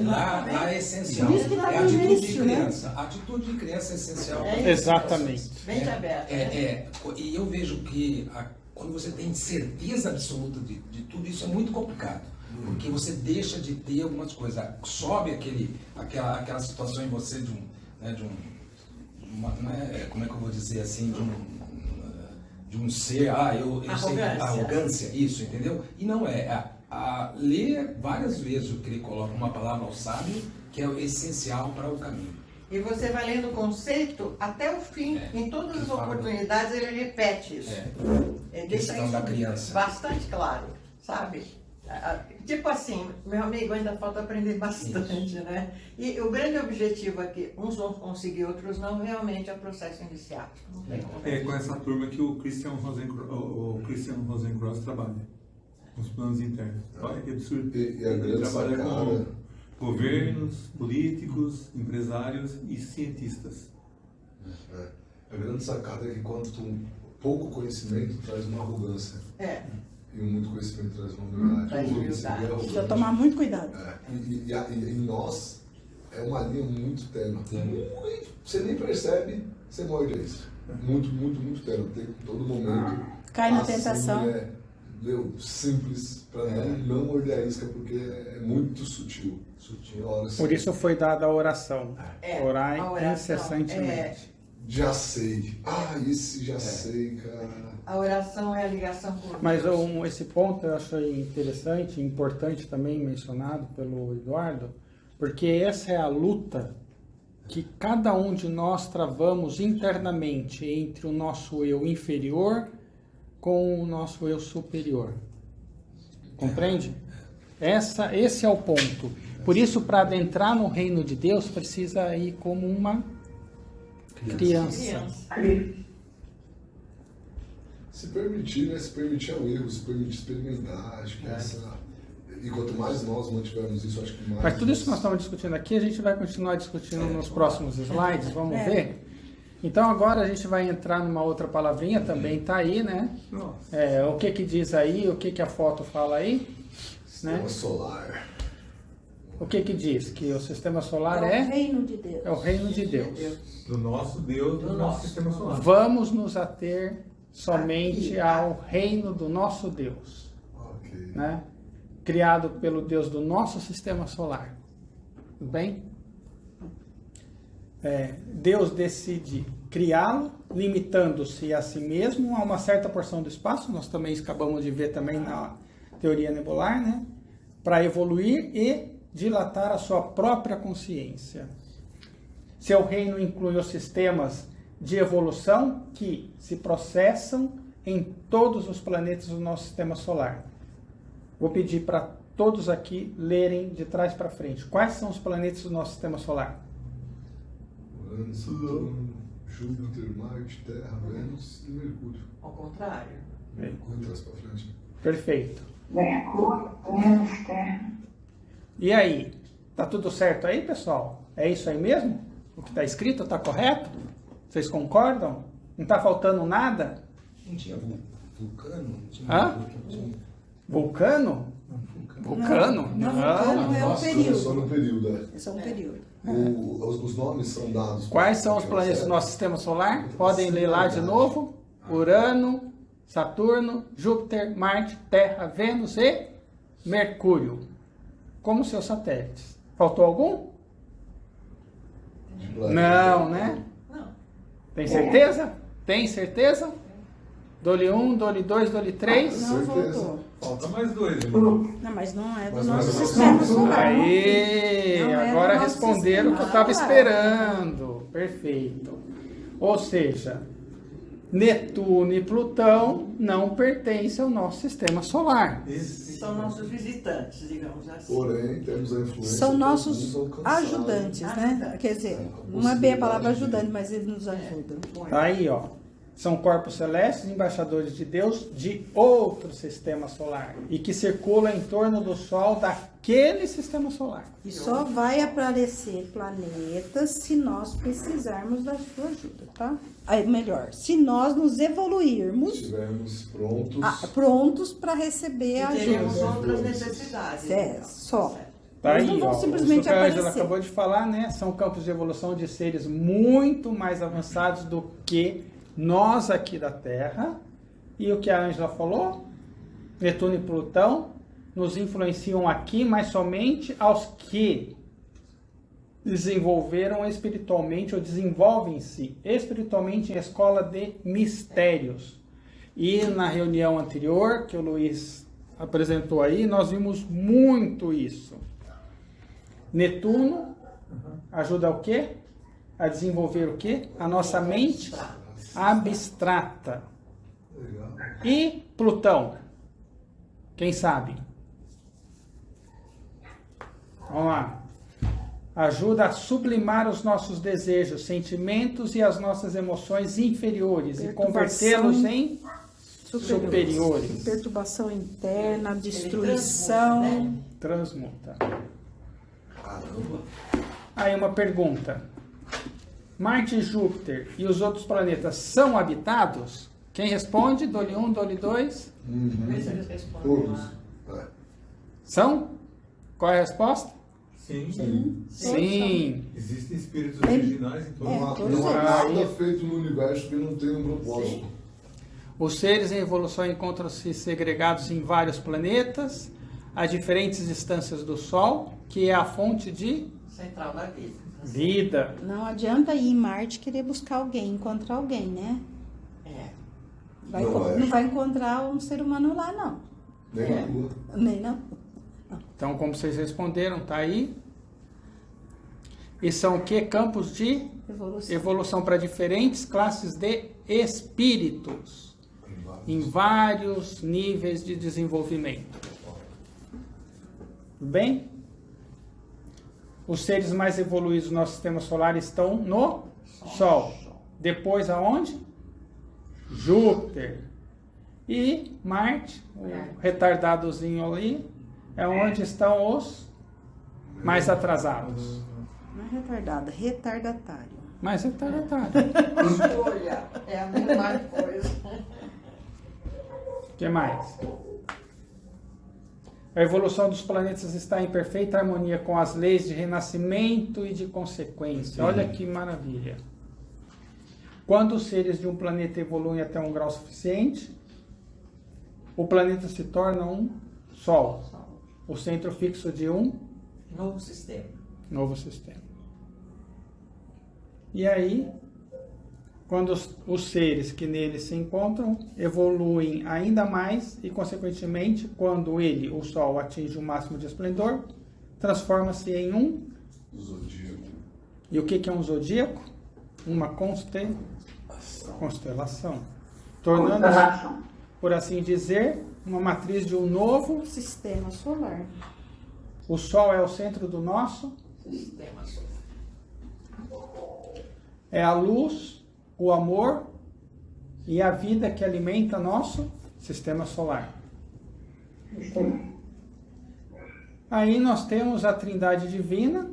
lá é essencial. É a atitude de criança. A atitude de criança é essencial. Exatamente. Mente aberta. E eu vejo que quando você tem certeza absoluta de tudo, isso é muito complicado. Porque você deixa de ter algumas coisas. Sobe aquela situação em você como é que eu vou dizer assim, de um ser, eu sei, arrogância, isso, entendeu? E não ler várias vezes o que ele coloca, uma palavra ao sábio, que é essencial para o caminho. E você vai lendo o conceito até o fim, em todas as oportunidades ele repete isso. Ele deixa questão isso da criança. Bastante claro, sabe? Tipo assim, meu amigo, ainda falta aprender bastante, né? E o grande objetivo aqui, uns vão conseguir, outros não, realmente é o processo iniciático. Não tem como. É com essa turma que o Christian Rosenkreuz trabalha, os planos internos. Olha que absurdo. Ele trabalha com governos, políticos, empresários e cientistas. A grande sacada é que quanto pouco conhecimento traz uma arrogância. E muito conhecimento traz uma humildade. Precisa tomar muito cuidado. E nós, é uma linha muito tênue. Você nem percebe, você morde isso. Muito, muito, muito tênue. Tem todo momento. Cai na tentação. Simples, para não morder a isca, porque é muito sutil. Por isso foi dada a oração. Orar incessantemente. Já sei. Esse já sei, cara. A oração é a ligação com Deus. Mas esse ponto eu achei interessante, importante também mencionado pelo Eduardo, porque essa é a luta que cada um de nós travamos internamente entre o nosso eu inferior com o nosso eu superior. Compreende? Esse é o ponto. Por isso, para adentrar no reino de Deus, precisa ir como uma criança. Se permitir, né? Se permitir ao erro, se permitir experimentar. Acho que E quanto mais nós mantivermos isso, acho que mais... Mas tudo isso que nós estamos discutindo aqui, a gente vai continuar discutindo nos próximos slides, vamos ver? Então agora a gente vai entrar numa outra palavrinha, também está aí, né? O que diz aí, o que a foto fala aí? Sistema solar. O que diz? Que o sistema solar É o reino de Deus. É o reino de Deus. Do nosso Deus, do nosso sistema solar. Vamos nos ater somente ao reino do nosso Deus. Ok. Né? Criado pelo Deus do nosso sistema solar. Tudo bem? Deus decide criá-lo, limitando-se a si mesmo a uma certa porção do espaço. Nós também acabamos de ver também na teoria nebular, né? Para evoluir e dilatar a sua própria consciência. Seu reino inclui os sistemas de evolução que se processam em todos os planetas do nosso sistema solar. Vou pedir para todos aqui lerem de trás para frente. Quais são os planetas do nosso sistema solar? Urano, Saturno, Júpiter, Marte, Terra, Vênus e Mercúrio. Ao contrário. Mercúrio traz para frente. Perfeito. Mercúrio, Vênus, Terra. E aí? Tá tudo certo aí, pessoal? É isso aí mesmo? O que está escrito está correto? Vocês concordam? Não está faltando nada? Não tinha Vulcano? Hã? Vulcano? Vulcano? Não, Vulcano é o período. Só no período, É só um período. Os nomes são dados. Quais são os planetas do nosso sistema solar? Podem ler lá de novo. Urano, Saturno, Júpiter, Marte, Terra, Vênus e Mercúrio. Como seus satélites. Faltou algum? Não, né? Não. Tem certeza? Tem certeza? Dole 1, Dole 2, Dole 3. Não voltou. Falta mais dois. Não, mas não é do Mas nosso não é do sistema nosso solar. Aí, Não é agora do nosso responderam o que eu estava sistema solar. esperando. Perfeito. Ou seja, Netuno e Plutão não pertencem ao nosso sistema solar. São nossos visitantes, digamos assim. Porém, temos a influência. São de nossos alguns alcançados. ajudantes, né? Quer dizer, não é bem a palavra ajudante, mas eles nos ajudam. Tá aí, ó. São corpos celestes, embaixadores de Deus de outro sistema solar e que circulam em torno do Sol daquele sistema solar. E só vai aparecer planetas se nós precisarmos da sua ajuda, tá? Aí, melhor, se nós nos evoluirmos Estivermos prontos. prontos para receber a Teremos ajuda. outras necessidades. Só. Tá Eles aí, não vão ó. simplesmente Isso que a Ângela aparecer. acabou de falar, né? São campos de evolução de seres muito mais avançados do que nós aqui da Terra. E o que a Ângela falou? Netuno e Plutão nos influenciam aqui, mas somente aos que desenvolveram espiritualmente ou desenvolvem-se espiritualmente em escola de mistérios. E na reunião anterior que o Luiz apresentou aí, nós vimos muito isso. Netuno ajuda o quê? A desenvolver o quê? A nossa mente abstrata. Legal. E Plutão? Quem sabe? Vamos lá. Ajuda a sublimar os nossos desejos, sentimentos e as nossas emoções inferiores e convertê-los em superiores. Perturbação interna, destruição. Transmuta. Caramba. Aí uma pergunta. Marte e Júpiter e os outros planetas são habitados? Quem responde? Dole 1, Dole 2. Vê se eles respondem Todos. lá. São? Qual é a resposta? Sim. Sim. Existem espíritos originais em todo Não há, mundo. não há Aí. nada feito no universo que não tenha um propósito. Os seres em evolução encontram-se segregados em vários planetas, a diferentes distâncias do Sol, que é a fonte de Central da vida. vida. Não adianta ir em Marte querer buscar alguém, encontrar alguém, né? É. Não vai encontrar um ser humano lá, não. Nem na Lua. Nem não. Então, como vocês responderam, tá aí. E são o que? Campos de evolução para diferentes classes de espíritos, em vários níveis de desenvolvimento. Tudo bem? Os seres mais evoluídos do nosso sistema solar estão no Sol. Depois aonde? Júpiter. E Marte, o retardadozinho ali, é onde estão os mais atrasados. Não é retardada, retardatário. Mais retardatário. Escolha, é a mesma coisa. O que mais? A evolução dos planetas está em perfeita harmonia com as leis de renascimento e de consequência. Olha que maravilha. Quando os seres de um planeta evoluem até um grau suficiente, o planeta se torna um Sol, o centro fixo de um Novo sistema. novo sistema. E aí, quando os seres que nele se encontram evoluem ainda mais e, consequentemente, quando ele, o Sol, atinge o máximo de esplendor, transforma-se em um Zodíaco. E o que é um zodíaco? Uma constelação. Tornando-se, por assim dizer, uma matriz de um novo sistema solar. O Sol é o centro do nosso Sistema solar. é a luz, o amor e a vida que alimenta nosso sistema solar. Aí nós temos a Trindade Divina,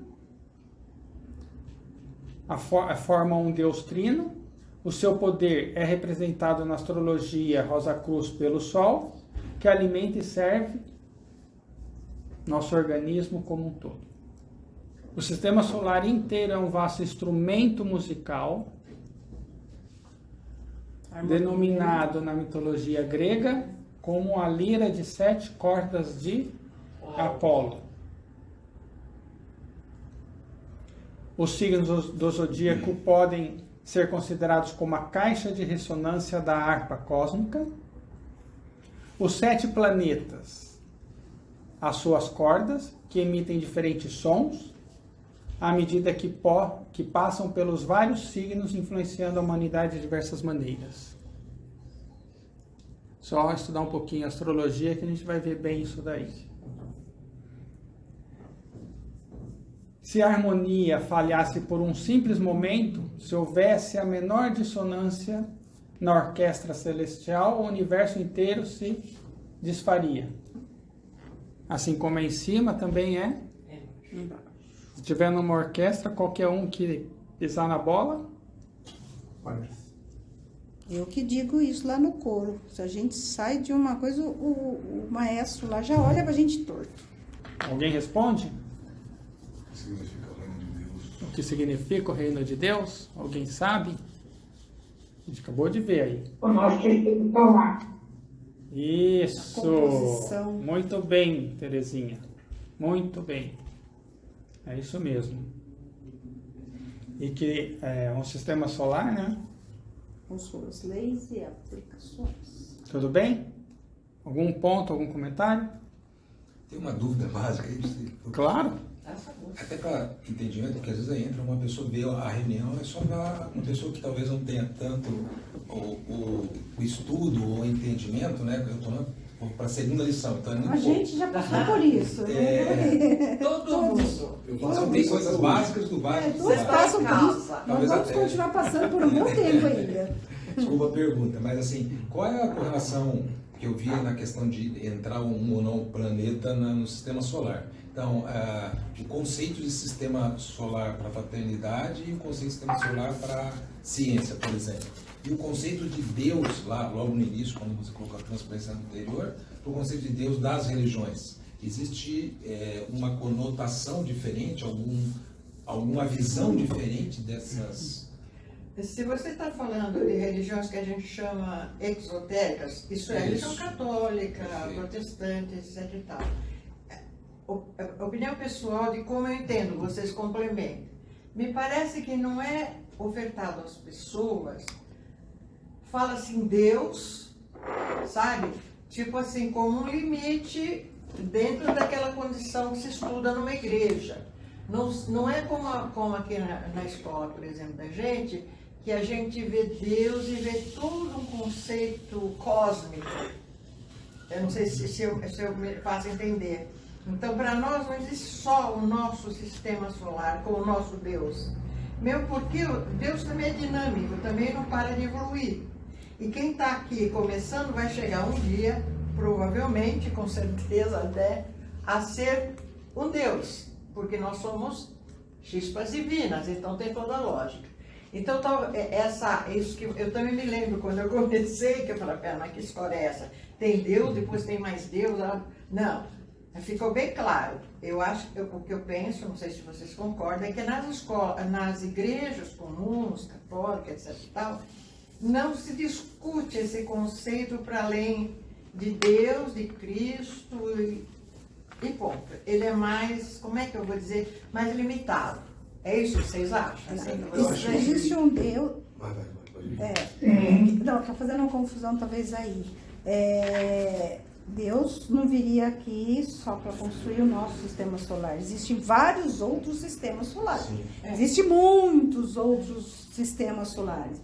forma um Deus Trino. O seu poder é representado na astrologia Rosa Cruz pelo Sol, que alimenta e serve nosso organismo como um todo. O sistema solar inteiro é um vasto instrumento musical, denominado na mitologia grega como a lira de 7 cordas de Apolo. Os signos do zodíaco podem ser considerados como a caixa de ressonância da harpa cósmica. Os 7 planetas, as suas cordas, que emitem diferentes sons, à medida que passam pelos vários signos, influenciando a humanidade de diversas maneiras. Só estudar um pouquinho a astrologia que a gente vai ver bem isso daí. Se a harmonia falhasse por um simples momento, se houvesse a menor dissonância na orquestra celestial, o universo inteiro se desfaria. Assim como é em cima, também é embaixo. Se tiver numa orquestra, qualquer um que pisar na bola, Eu que digo isso lá no coro. Se a gente sai de uma coisa, o maestro lá já olha pra gente torto. Alguém responde? Significa o reino de Deus. O que significa o reino de Deus? Alguém sabe? A gente acabou de ver aí. O nosso espiritual. Isso! Composição. Muito bem, Terezinha. Muito bem. É isso mesmo. E que é um sistema solar, né? Com suas leis e aplicações. Tudo bem? Algum ponto, algum comentário? Tem uma dúvida básica aí? Claro. Até para entendimento, porque às vezes entra uma pessoa, vê a reunião, é só uma pessoa que talvez não tenha tanto o estudo ou entendimento, né? Eu estou para a segunda lição, então é muito A gente já passou por isso. Todo mundo. Eu passo tem coisas básicas do básico. Todos passam por isso. Nós Talvez vamos até. continuar passando por um bom tempo ainda. Desculpa a pergunta, mas assim, qual é a correlação que eu vi na questão de entrar um ou não planeta no sistema solar? Então, o conceito de sistema solar para a fraternidade e o conceito de sistema solar para a ciência, por exemplo. E o conceito de Deus, lá logo no início, quando você colocou a transparência anterior, o conceito de Deus das religiões. Existe uma conotação diferente, alguma visão diferente dessas... Se você está falando de religiões que a gente chama exotéricas, isso é religião católica, protestante, etc e tal. Opinião pessoal de como eu entendo, vocês complementam. Me parece que não é ofertado às pessoas, fala assim, Deus, sabe? Tipo assim, como um limite dentro daquela condição que se estuda numa igreja. Não é como aqui na escola, por exemplo, da gente, que a gente vê Deus e vê todo um conceito cósmico. Eu não sei se eu me faço entender. Então, para nós não existe só o nosso sistema solar com o nosso Deus. Mesmo porque Deus também é dinâmico, também não para de evoluir. E quem está aqui começando vai chegar um dia, provavelmente, com certeza até, a ser um Deus, porque nós somos chispas divinas, então tem toda a lógica. Então, isso que eu também me lembro quando eu comecei, que eu falei, pera, mas que história é essa? Tem Deus, depois tem mais Deus? Não, ficou bem claro. Eu acho, o que eu penso, não sei se vocês concordam, é que nas igrejas comuns, católicas, etc. e tal, não se discute esse conceito para além de Deus, de Cristo e ponto. Ele é mais, como é que eu vou dizer, mais limitado. É isso que vocês acham? Existe um Deus. Não, está fazendo uma confusão talvez aí. Deus não viria aqui só para construir o nosso sistema solar. Existem vários outros sistemas solares. Existem muitos outros sistemas solares.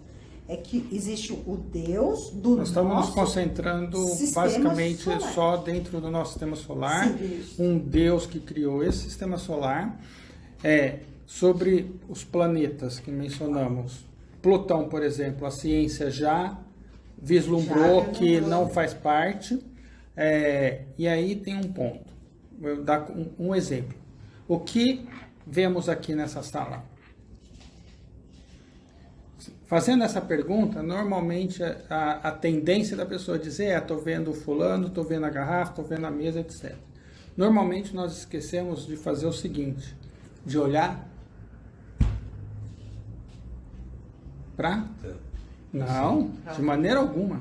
É que existe o Deus do nosso. Nós estamos nos concentrando basicamente solar. só dentro do nosso sistema solar. Sim, um Deus que criou esse sistema solar. Sobre os planetas que mencionamos. Plutão, por exemplo, a ciência já vislumbrou que não faz parte. E aí tem um ponto. Vou dar um exemplo. O que vemos aqui nessa sala? Fazendo essa pergunta, normalmente a tendência da pessoa dizer estou vendo o fulano, estou vendo a garrafa, estou vendo a mesa, etc. Normalmente nós esquecemos de fazer o seguinte, de olhar para... Não, de maneira alguma.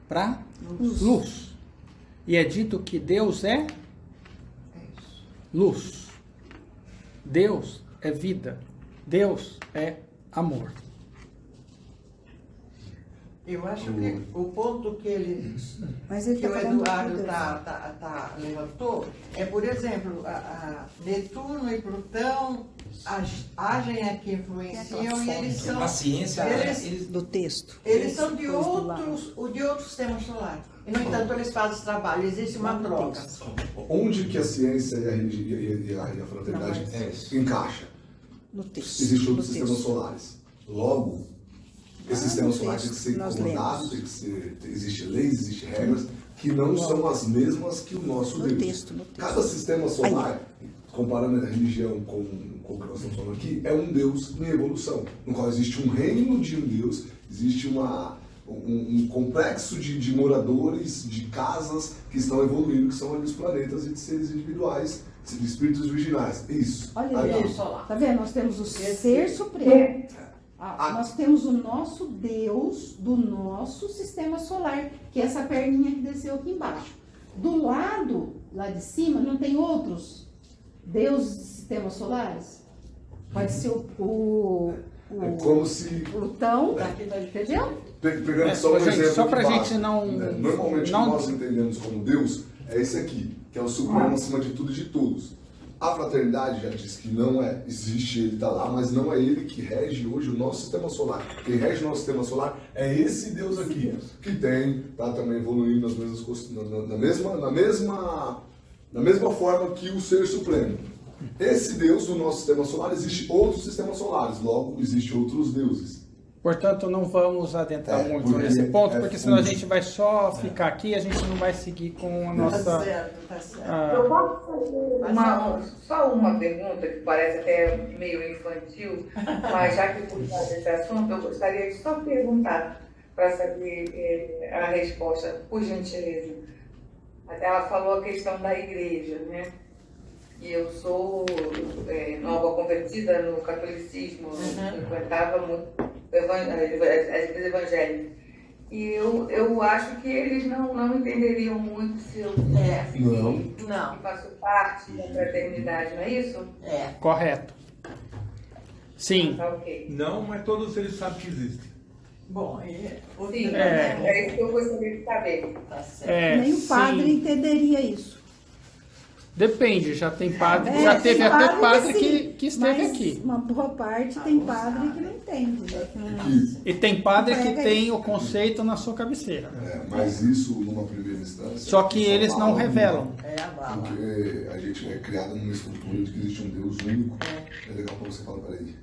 Para luz. E é dito que Deus é luz. Deus é vida. Deus é amor. Eu acho que o ponto que o Eduardo levantou é, por exemplo, Netuno e Plutão agem aqui, influenciam e eles são... A ciência do texto. Eles são de outros sistemas solares. E, no entanto, eles fazem esse trabalho. Existe uma troca. Onde que a ciência e a fraternidade encaixa? No texto. Existem outros sistemas solares. Logo, esse sistema solar tem que ser incomodado, existem leis, existem regras que não são as mesmas que o nosso Deus. Cada sistema solar, comparando a religião com o que nós estamos falando aqui, é um Deus em evolução, no qual existe um reino de um Deus, existe um complexo de moradores, de casas que estão evoluindo, que são ali os planetas e de seres individuais, de espíritos virginais. Isso. Olha isso, tá vendo? Nós temos o Ser Supremo. Nós temos o nosso Deus do nosso sistema solar, que é essa perninha que desceu aqui embaixo. Do lado, lá de cima, não tem outros deuses de sistemas solares? Pode ser é como se... Plutão, entendeu? Pegando só um exemplo só pra básico, gente não... Normalmente o que nós entendemos como Deus é esse aqui, que é o supremo acima de tudo e de todos. A fraternidade já diz que não existe, ele está lá, mas não é ele que rege hoje o nosso sistema solar. Quem rege o nosso sistema solar é esse Deus aqui, que está também evoluindo na mesma forma que o Ser Supremo. Esse Deus do nosso sistema solar, existe outros sistemas solares, logo existem outros deuses. Portanto, não vamos adentrar muito nesse ponto, porque senão a gente vai só ficar aqui e a gente não vai seguir com a nossa... Tá certo. Eu posso fazer só uma pergunta que parece até meio infantil, mas já que puxar desse assunto, eu gostaria de só perguntar para saber a resposta, por gentileza. Ela falou a questão da igreja, né? E eu sou nova convertida no catolicismo, frequentava muito as igrejas evangélicas. E eu acho que eles não entenderiam muito se eu dissesse que faço parte da fraternidade, não é isso? Correto. Sim. Tá, ok. Não, mas todos eles sabem que existe. Bom, sim, é isso que eu gostaria de saber. Tá certo. Nem o padre entenderia isso. Depende, já tem padre, já teve até padre que esteve aqui. Uma boa parte tem padre que não entende. E tem padre que tem o conceito na sua cabeceira. Mas isso numa primeira instância. Só que eles não revelam. Porque a gente é criado numa estrutura de que existe um Deus único. É legal quando você fala, peraí.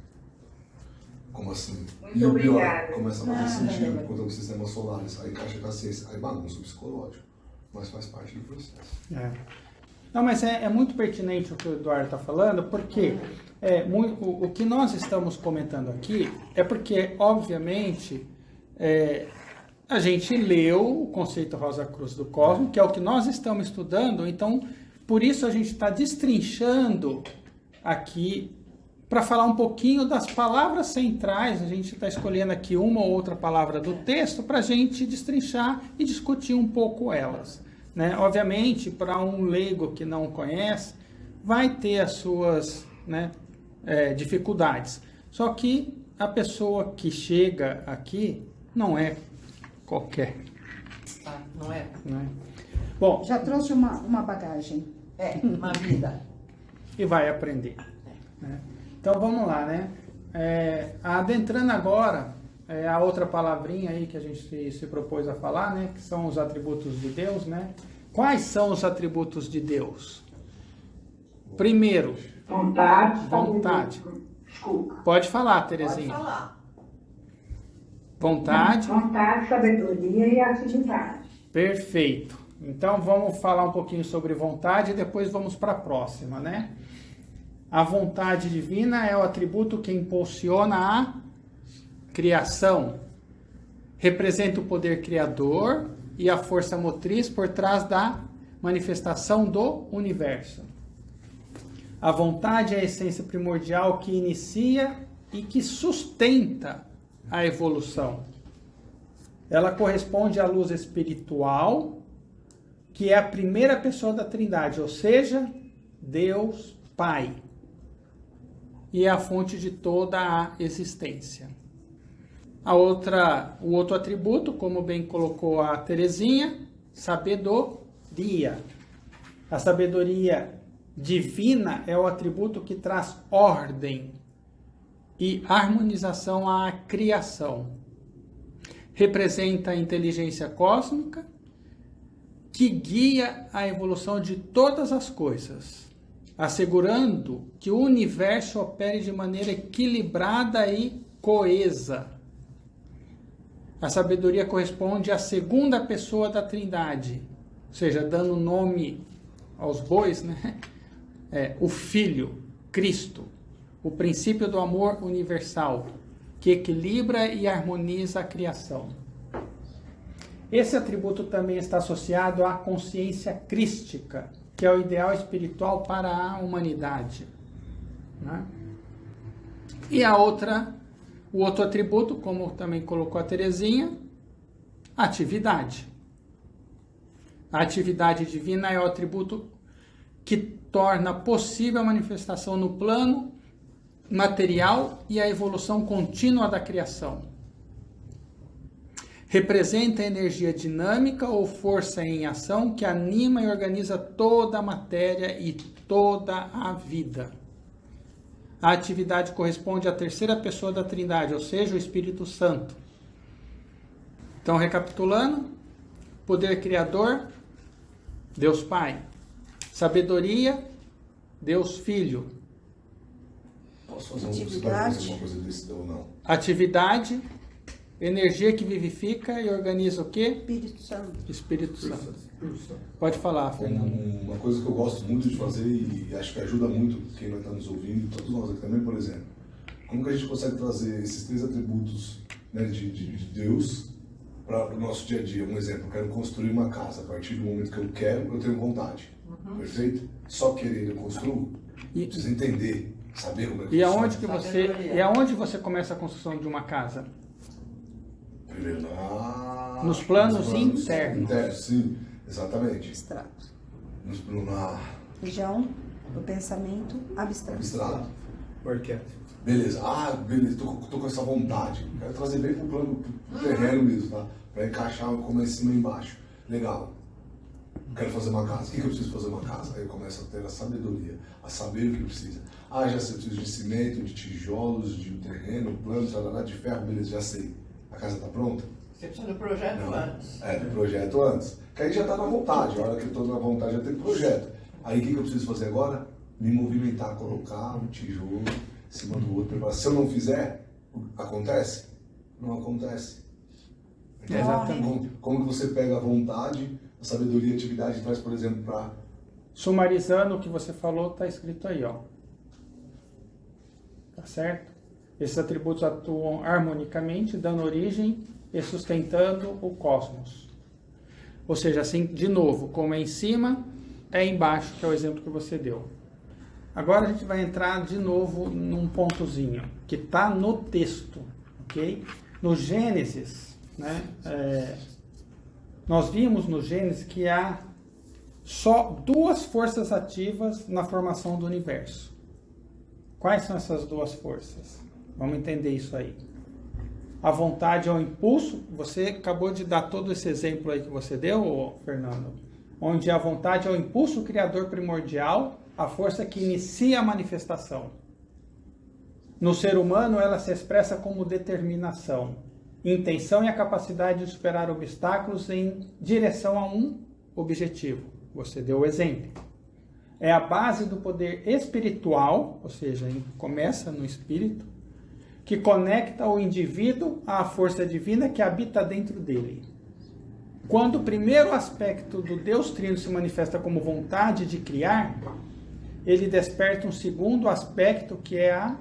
Como assim? Muito obrigada. Começa a fazer sentido quanto aos sistemas solares. Aí encaixa com a ciência, aí bagunça o psicológico. Mas faz parte do processo. Não, mas é muito pertinente o que o Eduardo está falando, porque o que nós estamos comentando aqui é porque, obviamente, a gente leu o conceito Rosa Cruz do Cosmo, que é o que nós estamos estudando, então, por isso a gente está destrinchando aqui para falar um pouquinho das palavras centrais. A gente está escolhendo aqui uma ou outra palavra do texto para a gente destrinchar e discutir um pouco elas, né? Obviamente, para um leigo que não conhece, vai ter as suas, né, dificuldades. Só que a pessoa que chega aqui não é qualquer. Não é? Né? Bom, já trouxe uma bagagem. Uma vida. E vai aprender. Né? Então vamos lá, né? Adentrando agora a outra palavrinha aí que a gente se propôs a falar, né? Que são os atributos de Deus, né? Quais são os atributos de Deus? Primeiro, vontade. Desculpa. Pode falar, Terezinha. Pode falar. Vontade, sabedoria e atividade. Perfeito. Então vamos falar um pouquinho sobre vontade e depois vamos para a próxima, né? A vontade divina é o atributo que impulsiona a criação. Representa o poder criador e a força motriz por trás da manifestação do universo. A vontade é a essência primordial que inicia e que sustenta a evolução. Ela corresponde à luz espiritual, que é a primeira pessoa da Trindade, ou seja, Deus Pai. E é a fonte de toda a existência. O outro atributo, como bem colocou a Terezinha, sabedoria. A sabedoria divina é o atributo que traz ordem e harmonização à criação. Representa a inteligência cósmica que guia a evolução de todas as coisas, assegurando que o universo opere de maneira equilibrada e coesa. A sabedoria corresponde à segunda pessoa da Trindade, ou seja, dando nome aos bois, né? O Filho, Cristo, o princípio do amor universal, que equilibra e harmoniza a criação. Esse atributo também está associado à consciência crística, que é o ideal espiritual para a humanidade. Né? E o outro atributo, como também colocou a Terezinha, atividade. A atividade divina é o atributo que torna possível a manifestação no plano material e a evolução contínua da criação. Representa a energia dinâmica ou força em ação que anima e organiza toda a matéria e toda a vida. A atividade corresponde à terceira pessoa da Trindade, ou seja, o Espírito Santo. Então, recapitulando: poder criador, Deus Pai. Sabedoria, Deus Filho. Posso fazer alguma coisa desse ou não? Atividade, energia que vivifica e organiza o quê? Espírito Santo. Espírito Santo. Pode falar, Fernando. Uma coisa que eu gosto muito de fazer e acho que ajuda muito quem vai estar nos ouvindo, todos nós aqui também, por exemplo. Como que a gente consegue trazer esses três atributos, né, de Deus para o nosso dia a dia? Um exemplo, eu quero construir uma casa. A partir do momento que eu quero, eu tenho vontade. Perfeito? Só querer eu construo. Preciso entender, saber como é que funciona. E aonde você começa a construção de uma casa? Primeiro nos planos internos. Sim, exatamente. Abstrato. Na região do pensamento abstrato. Beleza. Beleza. Tô com essa vontade. Quero trazer bem pro plano, pro terreno mesmo, tá? Pra encaixar como é em cima e embaixo. Legal. Quero fazer uma casa. O que eu preciso fazer uma casa? Aí eu começo a ter a sabedoria, a saber o que precisa. Já sei, preciso de cimento, de tijolos, de terreno, plano, de ferro, beleza, já sei. A casa está pronta? Você precisa do projeto antes. Do projeto antes. Que aí já está na vontade. A hora que eu estou na vontade já tem projeto. Aí o que eu preciso fazer agora? Me movimentar, colocar um tijolo em cima do outro. Preparar. Se eu não fizer, acontece? Não acontece. Exatamente. Como que você pega a vontade, a sabedoria e a atividade e traz, por exemplo, para Sumarizando o que você falou, está escrito aí, ó. Tá certo? Esses atributos atuam harmonicamente, dando origem e sustentando o cosmos. Ou seja, assim, de novo, como é em cima, é embaixo, que é o exemplo que você deu. Agora a gente vai entrar de novo num pontozinho, que está no texto, ok? No Gênesis, né? Nós vimos no Gênesis que há só 2 forças ativas na formação do universo. Quais são essas 2 forças? Vamos entender isso aí. A vontade é o impulso. Você acabou de dar todo esse exemplo aí que você deu, Fernando, onde a vontade é o impulso criador primordial, a força que inicia a manifestação. No ser humano, ela se expressa como determinação, intenção e a capacidade de superar obstáculos em direção a um objetivo. Você deu o exemplo. É a base do poder espiritual, ou seja, começa no espírito, que conecta o indivíduo à força divina que habita dentro dele. Quando o primeiro aspecto do Deus Trino se manifesta como vontade de criar, ele desperta um segundo aspecto que é a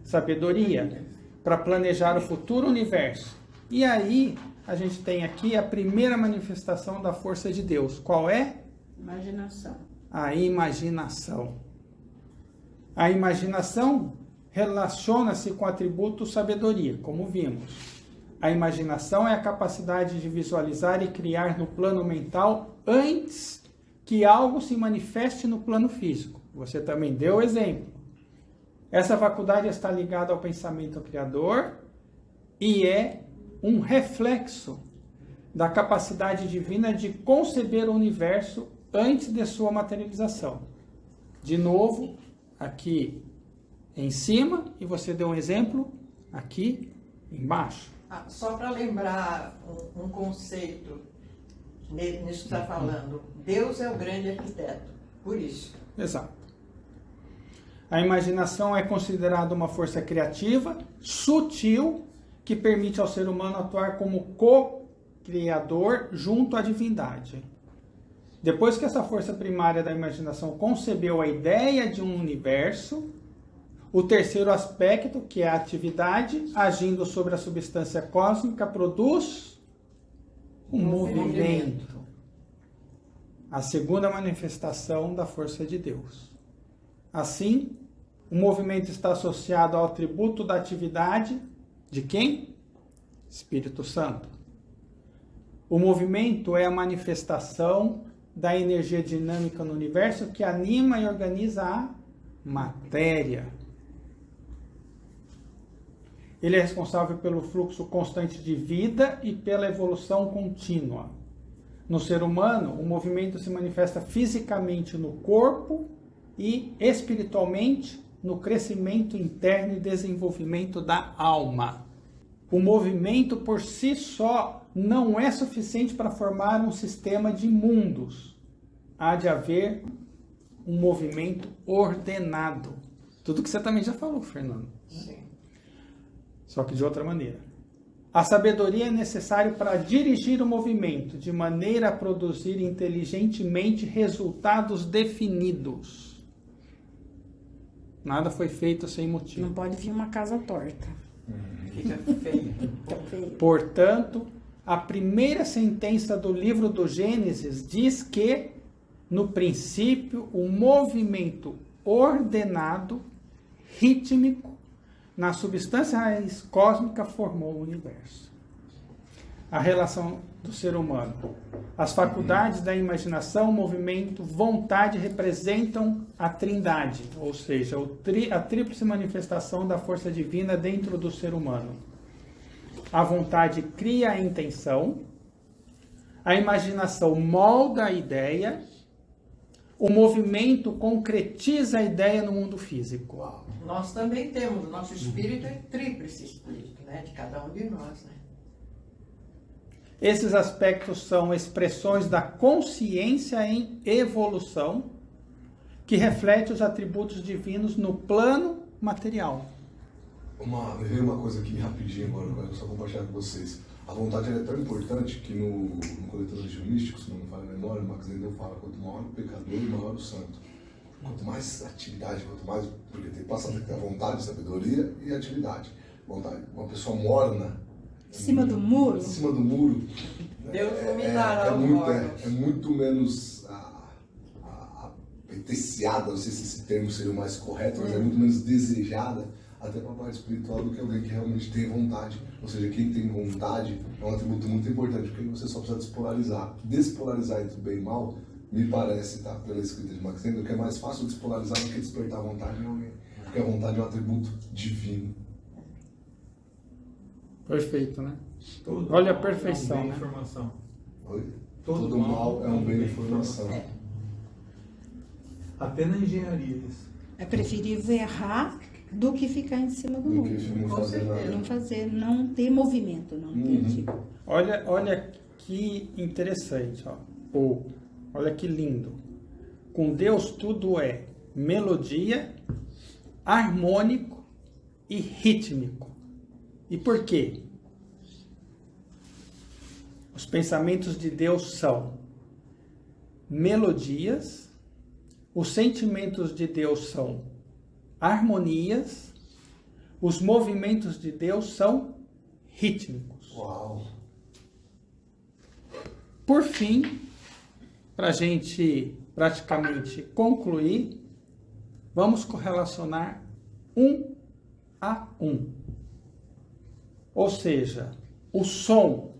sabedoria, para planejar o futuro universo. E aí, a gente tem aqui a primeira manifestação da força de Deus. Qual é? Imaginação. A imaginação. A imaginação relaciona-se com o atributo sabedoria, como vimos. A imaginação é a capacidade de visualizar e criar no plano mental antes que algo se manifeste no plano físico. Você também deu o exemplo. Essa faculdade está ligada ao pensamento criador e é um reflexo da capacidade divina de conceber o universo antes de sua materialização. De novo, aqui em cima, e você deu um exemplo aqui embaixo. Só para lembrar um conceito nisso que está falando, Deus é o grande arquiteto, por isso. Exato. A imaginação é considerada uma força criativa, sutil, que permite ao ser humano atuar como co-criador junto à divindade. Depois que essa força primária da imaginação concebeu a ideia de um universo, o terceiro aspecto, que é a atividade, agindo sobre a substância cósmica, produz um movimento. A segunda manifestação da força de Deus. Assim, o movimento está associado ao atributo da atividade de quem? Espírito Santo. O movimento é a manifestação da energia dinâmica no universo que anima e organiza a matéria. Ele é responsável pelo fluxo constante de vida e pela evolução contínua. No ser humano, o movimento se manifesta fisicamente no corpo e espiritualmente no crescimento interno e desenvolvimento da alma. O movimento por si só não é suficiente para formar um sistema de mundos. Há de haver um movimento ordenado. Tudo que você também já falou, Fernando. Sim. Só que de outra maneira. A sabedoria é necessária para dirigir o movimento, de maneira a produzir inteligentemente resultados definidos. Nada foi feito sem motivo. Não pode vir uma casa torta. Fica feio. Fica feio. Portanto, a primeira sentença do livro do Gênesis diz que, no princípio, o movimento ordenado, rítmico, na substância raiz cósmica formou o universo. A relação do ser humano. As faculdades da imaginação, movimento, vontade representam a trindade, ou seja, a tríplice manifestação da força divina dentro do ser humano. A vontade cria a intenção, a imaginação molda a ideia, o movimento concretiza a ideia no mundo físico. Nós também temos, o nosso espírito é tríplice espírito, né? De cada um de nós, né? Esses aspectos são expressões da consciência em evolução, que reflete os atributos divinos no plano material. Me veio uma coisa aqui rapidinho agora, eu só compartilhar com vocês. A vontade ela é tão importante que no Coletâneos Místicos, se não me falha a memória, o Max Endel fala: quanto maior o pecador, maior o santo. Quanto mais atividade, quanto mais. Porque passa a ter a vontade, sabedoria e atividade. Vontade. Uma pessoa morna. Em cima do muro? Em cima do muro. Deus dominará os mortos. É muito menos apeteciada, não sei se esse termo seria o mais correto, mas é muito menos desejada, até para a parte espiritual, do que alguém que realmente tem vontade. Ou seja, quem tem vontade é um atributo muito importante, porque você só precisa despolarizar. Despolarizar entre o bem e o mal, me parece, tá, pela escrita de Max Endel, que é mais fácil despolarizar do que despertar a vontade em alguém. Porque a vontade é um atributo divino. Perfeito, né? Olha a perfeição, é um bem né? Informação. Oi? Todo mal é um bem de informação. Até na engenharia isso. É preferível errar do que ficar em cima do muro. Não fazer, não ter movimento, não ter tipo. Olha que interessante, ó. Olha que lindo. Com Deus tudo é melodia, harmônico e rítmico. E por quê? Os pensamentos de Deus são melodias, os sentimentos de Deus são harmonias, os movimentos de Deus são rítmicos. Uau! Por fim, para a gente praticamente concluir, vamos correlacionar um a um. Ou seja, o som,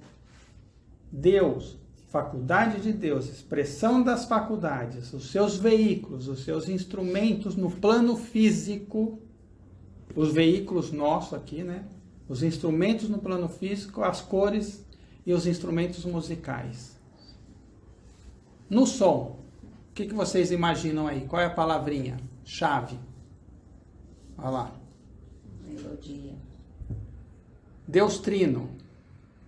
Deus, faculdade de Deus, expressão das faculdades, os seus veículos, os seus instrumentos no plano físico, os veículos nossos aqui, né? Os instrumentos no plano físico, as cores e os instrumentos musicais. No som, o que vocês imaginam aí? Qual é a palavrinha? Chave. Olha lá. Melodia. Deus Trino.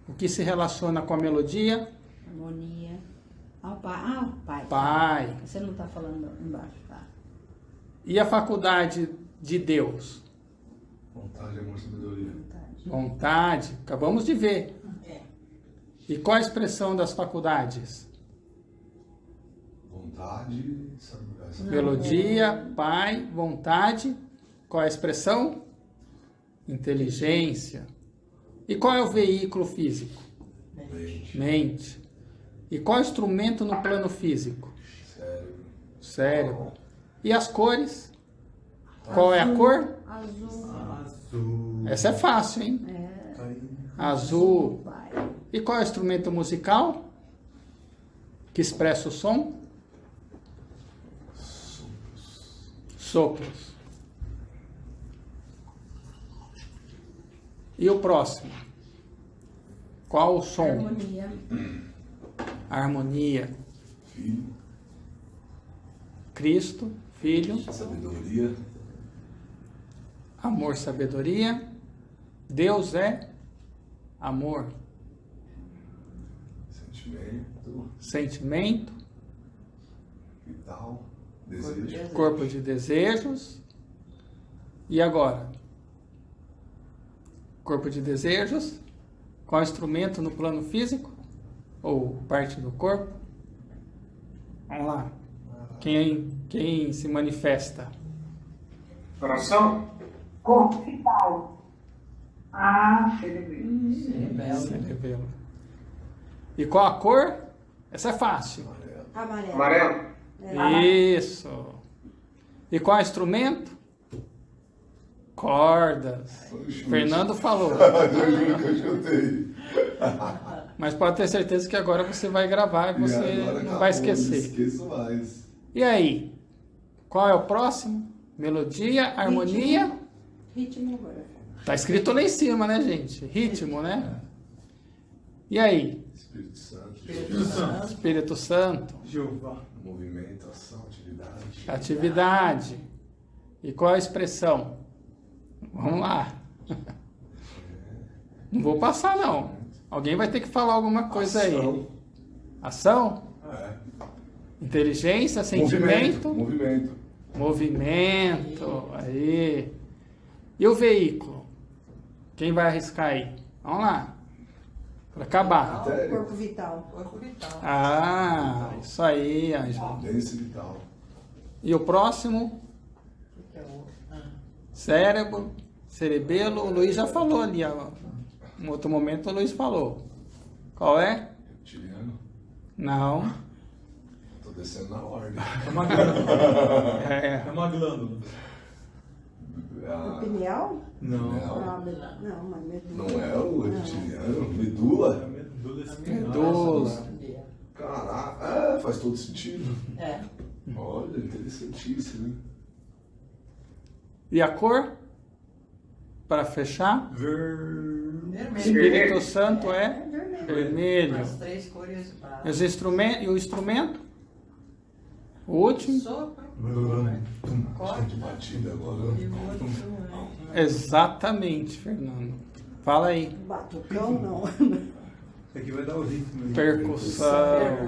O que se relaciona com a melodia? Harmonia. Pai. Pai. Você não está falando embaixo, tá? E a faculdade de Deus? Vontade, amor, sabedoria. Vontade. Acabamos de ver. E qual a expressão das faculdades? Vontade, sabedoria. Melodia, pai, vontade. Qual é a expressão? Inteligência. E qual é o veículo físico? Mente. E qual é o instrumento no plano físico? Cérebro. E as cores? Qual é a cor? Azul. Essa é fácil, hein? Azul. E qual é o instrumento musical que expressa o som? Sopros. E o próximo? Qual o som? Harmonia. Harmonia. Filho. Cristo, Filho. Sabedoria. Amor, sabedoria. Deus é amor. Sentimento. Vital. Desejo. Corpo de desejos. E agora? Corpo de desejos. Qual instrumento no plano físico? Ou parte do corpo? Vamos lá. Quem se manifesta? Coração? Corpo vital. Cerebelo. Cerebelo. E qual a cor? Essa é fácil. Amarelo. Isso. E qual é o instrumento? Cordas. Fernando falou. Mas pode ter certeza que agora você vai gravar e você não vai esquecer. Não esqueço mais. E aí? Qual é o próximo? Melodia, harmonia? Ritmo agora. Tá escrito lá em cima, né, gente? Ritmo, né? E aí? Espírito Santo. Espírito Santo. Jeová. Movimento, ação, atividade. Atividade. E qual é a expressão? Vamos lá. Não vou passar, não. Alguém vai ter que falar alguma coisa aí. Ação? Inteligência, sentimento? Movimento. Aí. E o veículo? Quem vai arriscar aí? Vamos lá. Para acabar. O corpo vital. Corpo vital. Ah, isso aí, Ângela. Denso vital. E o próximo? O que é o... Cérebro, cerebelo. O Luiz já falou ali, ó. Em outro momento o Luiz falou. Qual é? Reptiliano. Não. Tô descendo na ordem. É uma glândula. É. É uma glândula. O pineal? Não. Não, mas medula. Não é o reptiliano? Medula? Medula. Caraca, faz todo sentido. É. Olha, interessantíssimo, hein? E a cor? Para fechar? Vermelho. Espírito Santo é vermelho. As 3 cores básicas. Os instrumentos, e o instrumento? O último? Sopro. Estou de batida agora. E o outro Exatamente, Fernando. Fala aí. Batucão, não. Isso aqui vai dar o ritmo. Aí. Percussão.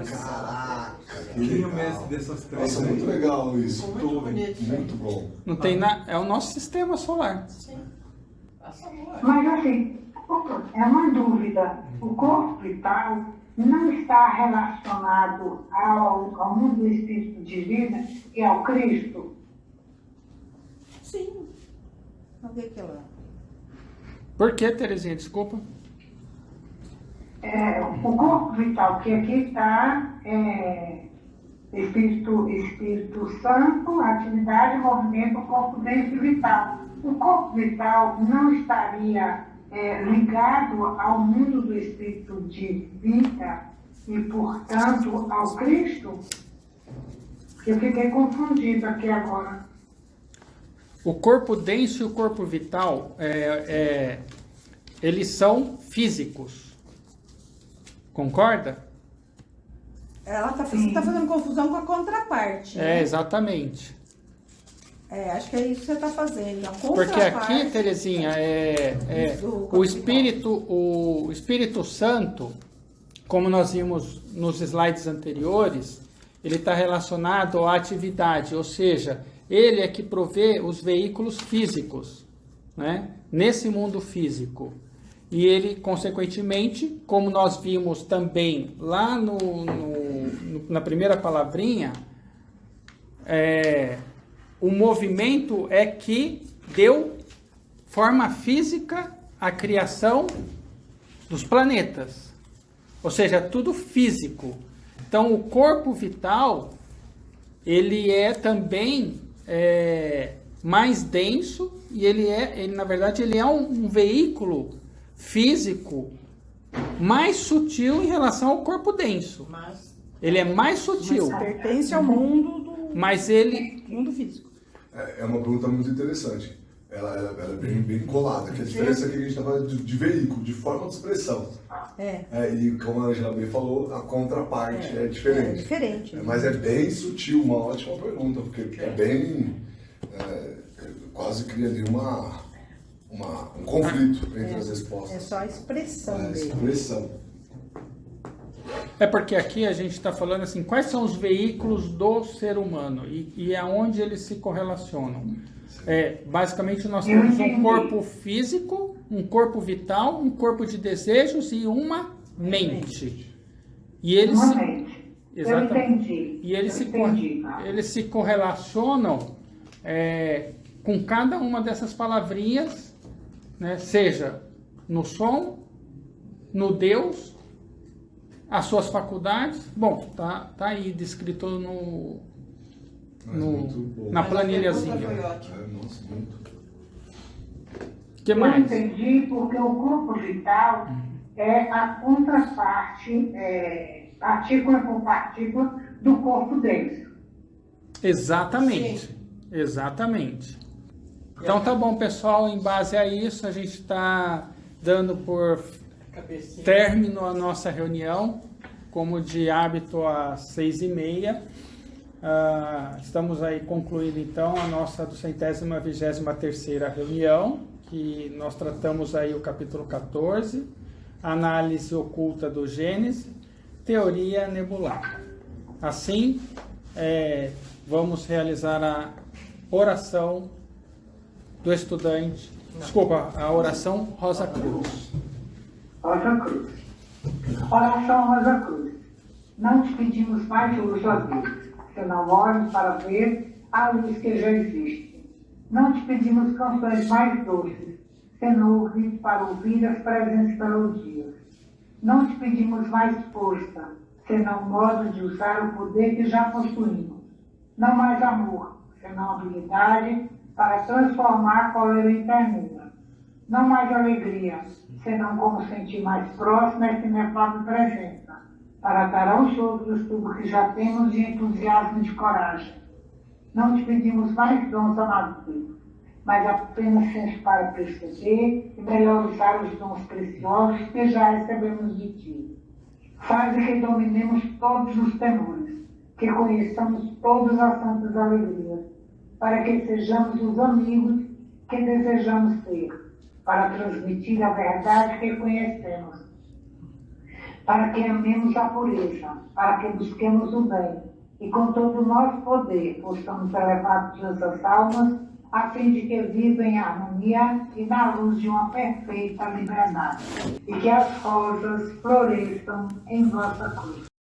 Caraca, Quem é o mestre dessas 3? Nossa, muito legal isso. muito bonito. Muito bom. Não tem nada. É o nosso sistema solar. Sim. Passa agora. Mas assim, é uma dúvida. O corpo vital não está relacionado ao mundo do espírito de vida e ao Cristo? Sim. Onde é que ela... Por que, Terezinha? Desculpa. O corpo vital, que aqui está Espírito Santo, atividade, movimento, corpo dentro vital. O corpo vital não estaria ligado ao mundo do espírito de vida e, portanto, ao Cristo? Eu fiquei confundida aqui agora. O corpo denso e o corpo vital, eles são físicos. Concorda? Você está fazendo confusão com a contraparte. Né? Exatamente. Acho que é isso que você está fazendo. A porque aqui, Terezinha, o Espírito Santo, como nós vimos nos slides anteriores, ele está relacionado à atividade, ou seja, ele é que provê os veículos físicos, né, nesse mundo físico. E ele, consequentemente, como nós vimos também lá na primeira palavrinha, o movimento é que deu forma física à criação dos planetas. Ou seja, tudo físico. Então, o corpo vital, ele é também mais denso e na verdade, ele é um veículo físico mais sutil em relação ao corpo denso. Ele é mais sutil. Mas pertence ao mundo mundo físico. É uma pergunta muito interessante. Ela é bem colada, que a diferença é que a gente está falando de veículo, de forma de expressão. E como a Angela bem falou, a contraparte é diferente. É diferente. Mas é bem sutil, uma ótima pergunta, porque é bem... quase cria ali um conflito entre as respostas. É só a expressão dele. Expressão. É porque aqui a gente está falando assim, quais são os veículos do ser humano e aonde eles se correlacionam. Basicamente nós temos um corpo físico, um corpo vital, um corpo de desejos e uma mente. E eles Exatamente. E eles se correlacionam com cada uma dessas palavrinhas, né? Seja no som, no Deus, as suas faculdades. Bom, tá aí descrito na planilhazinha. Que mais? Eu entendi porque o corpo vital é a contraparte, partícula por partícula, do corpo denso. Exatamente. Exatamente. Então tá bom, pessoal, em base a isso a gente está dando por término a nossa reunião, como de hábito às 6h30. Estamos aí concluindo então a nossa 223ª reunião, que nós tratamos aí o capítulo 14, análise oculta do Gênesis, teoria nebular. Assim, vamos realizar a oração do estudante, a oração Rosa Cruz. Rosa Cruz. Oração a Rosa Cruz. Não te pedimos mais luz, ó Deus, senão olhos para ver a luz que já existe. Não te pedimos canções mais doces, senão ouvidos para ouvir as presentes melodias. Não te pedimos mais força, senão modo de usar o poder que já possuímos. Não mais amor, senão habilidade para transformar cólera em ternura. Não mais alegria, senão como sentir mais próxima essa inefável presença, para dar aos outros tudo que já temos de entusiasmo e de coragem. Não te pedimos mais dons, amado Deus, mas apenas senso para perceber e melhor usar os dons preciosos que já recebemos de Ti. Faz que dominemos todos os temores, que conheçamos todas as santas alegrias, para que sejamos os amigos que desejamos ser, para transmitir a verdade que conhecemos, para que amemos a pureza, para que busquemos o bem, e com todo o nosso poder possamos elevar todas as almas, a fim de que vivam em harmonia e na luz de uma perfeita liberdade, e que as rosas floresçam em vossa cruz.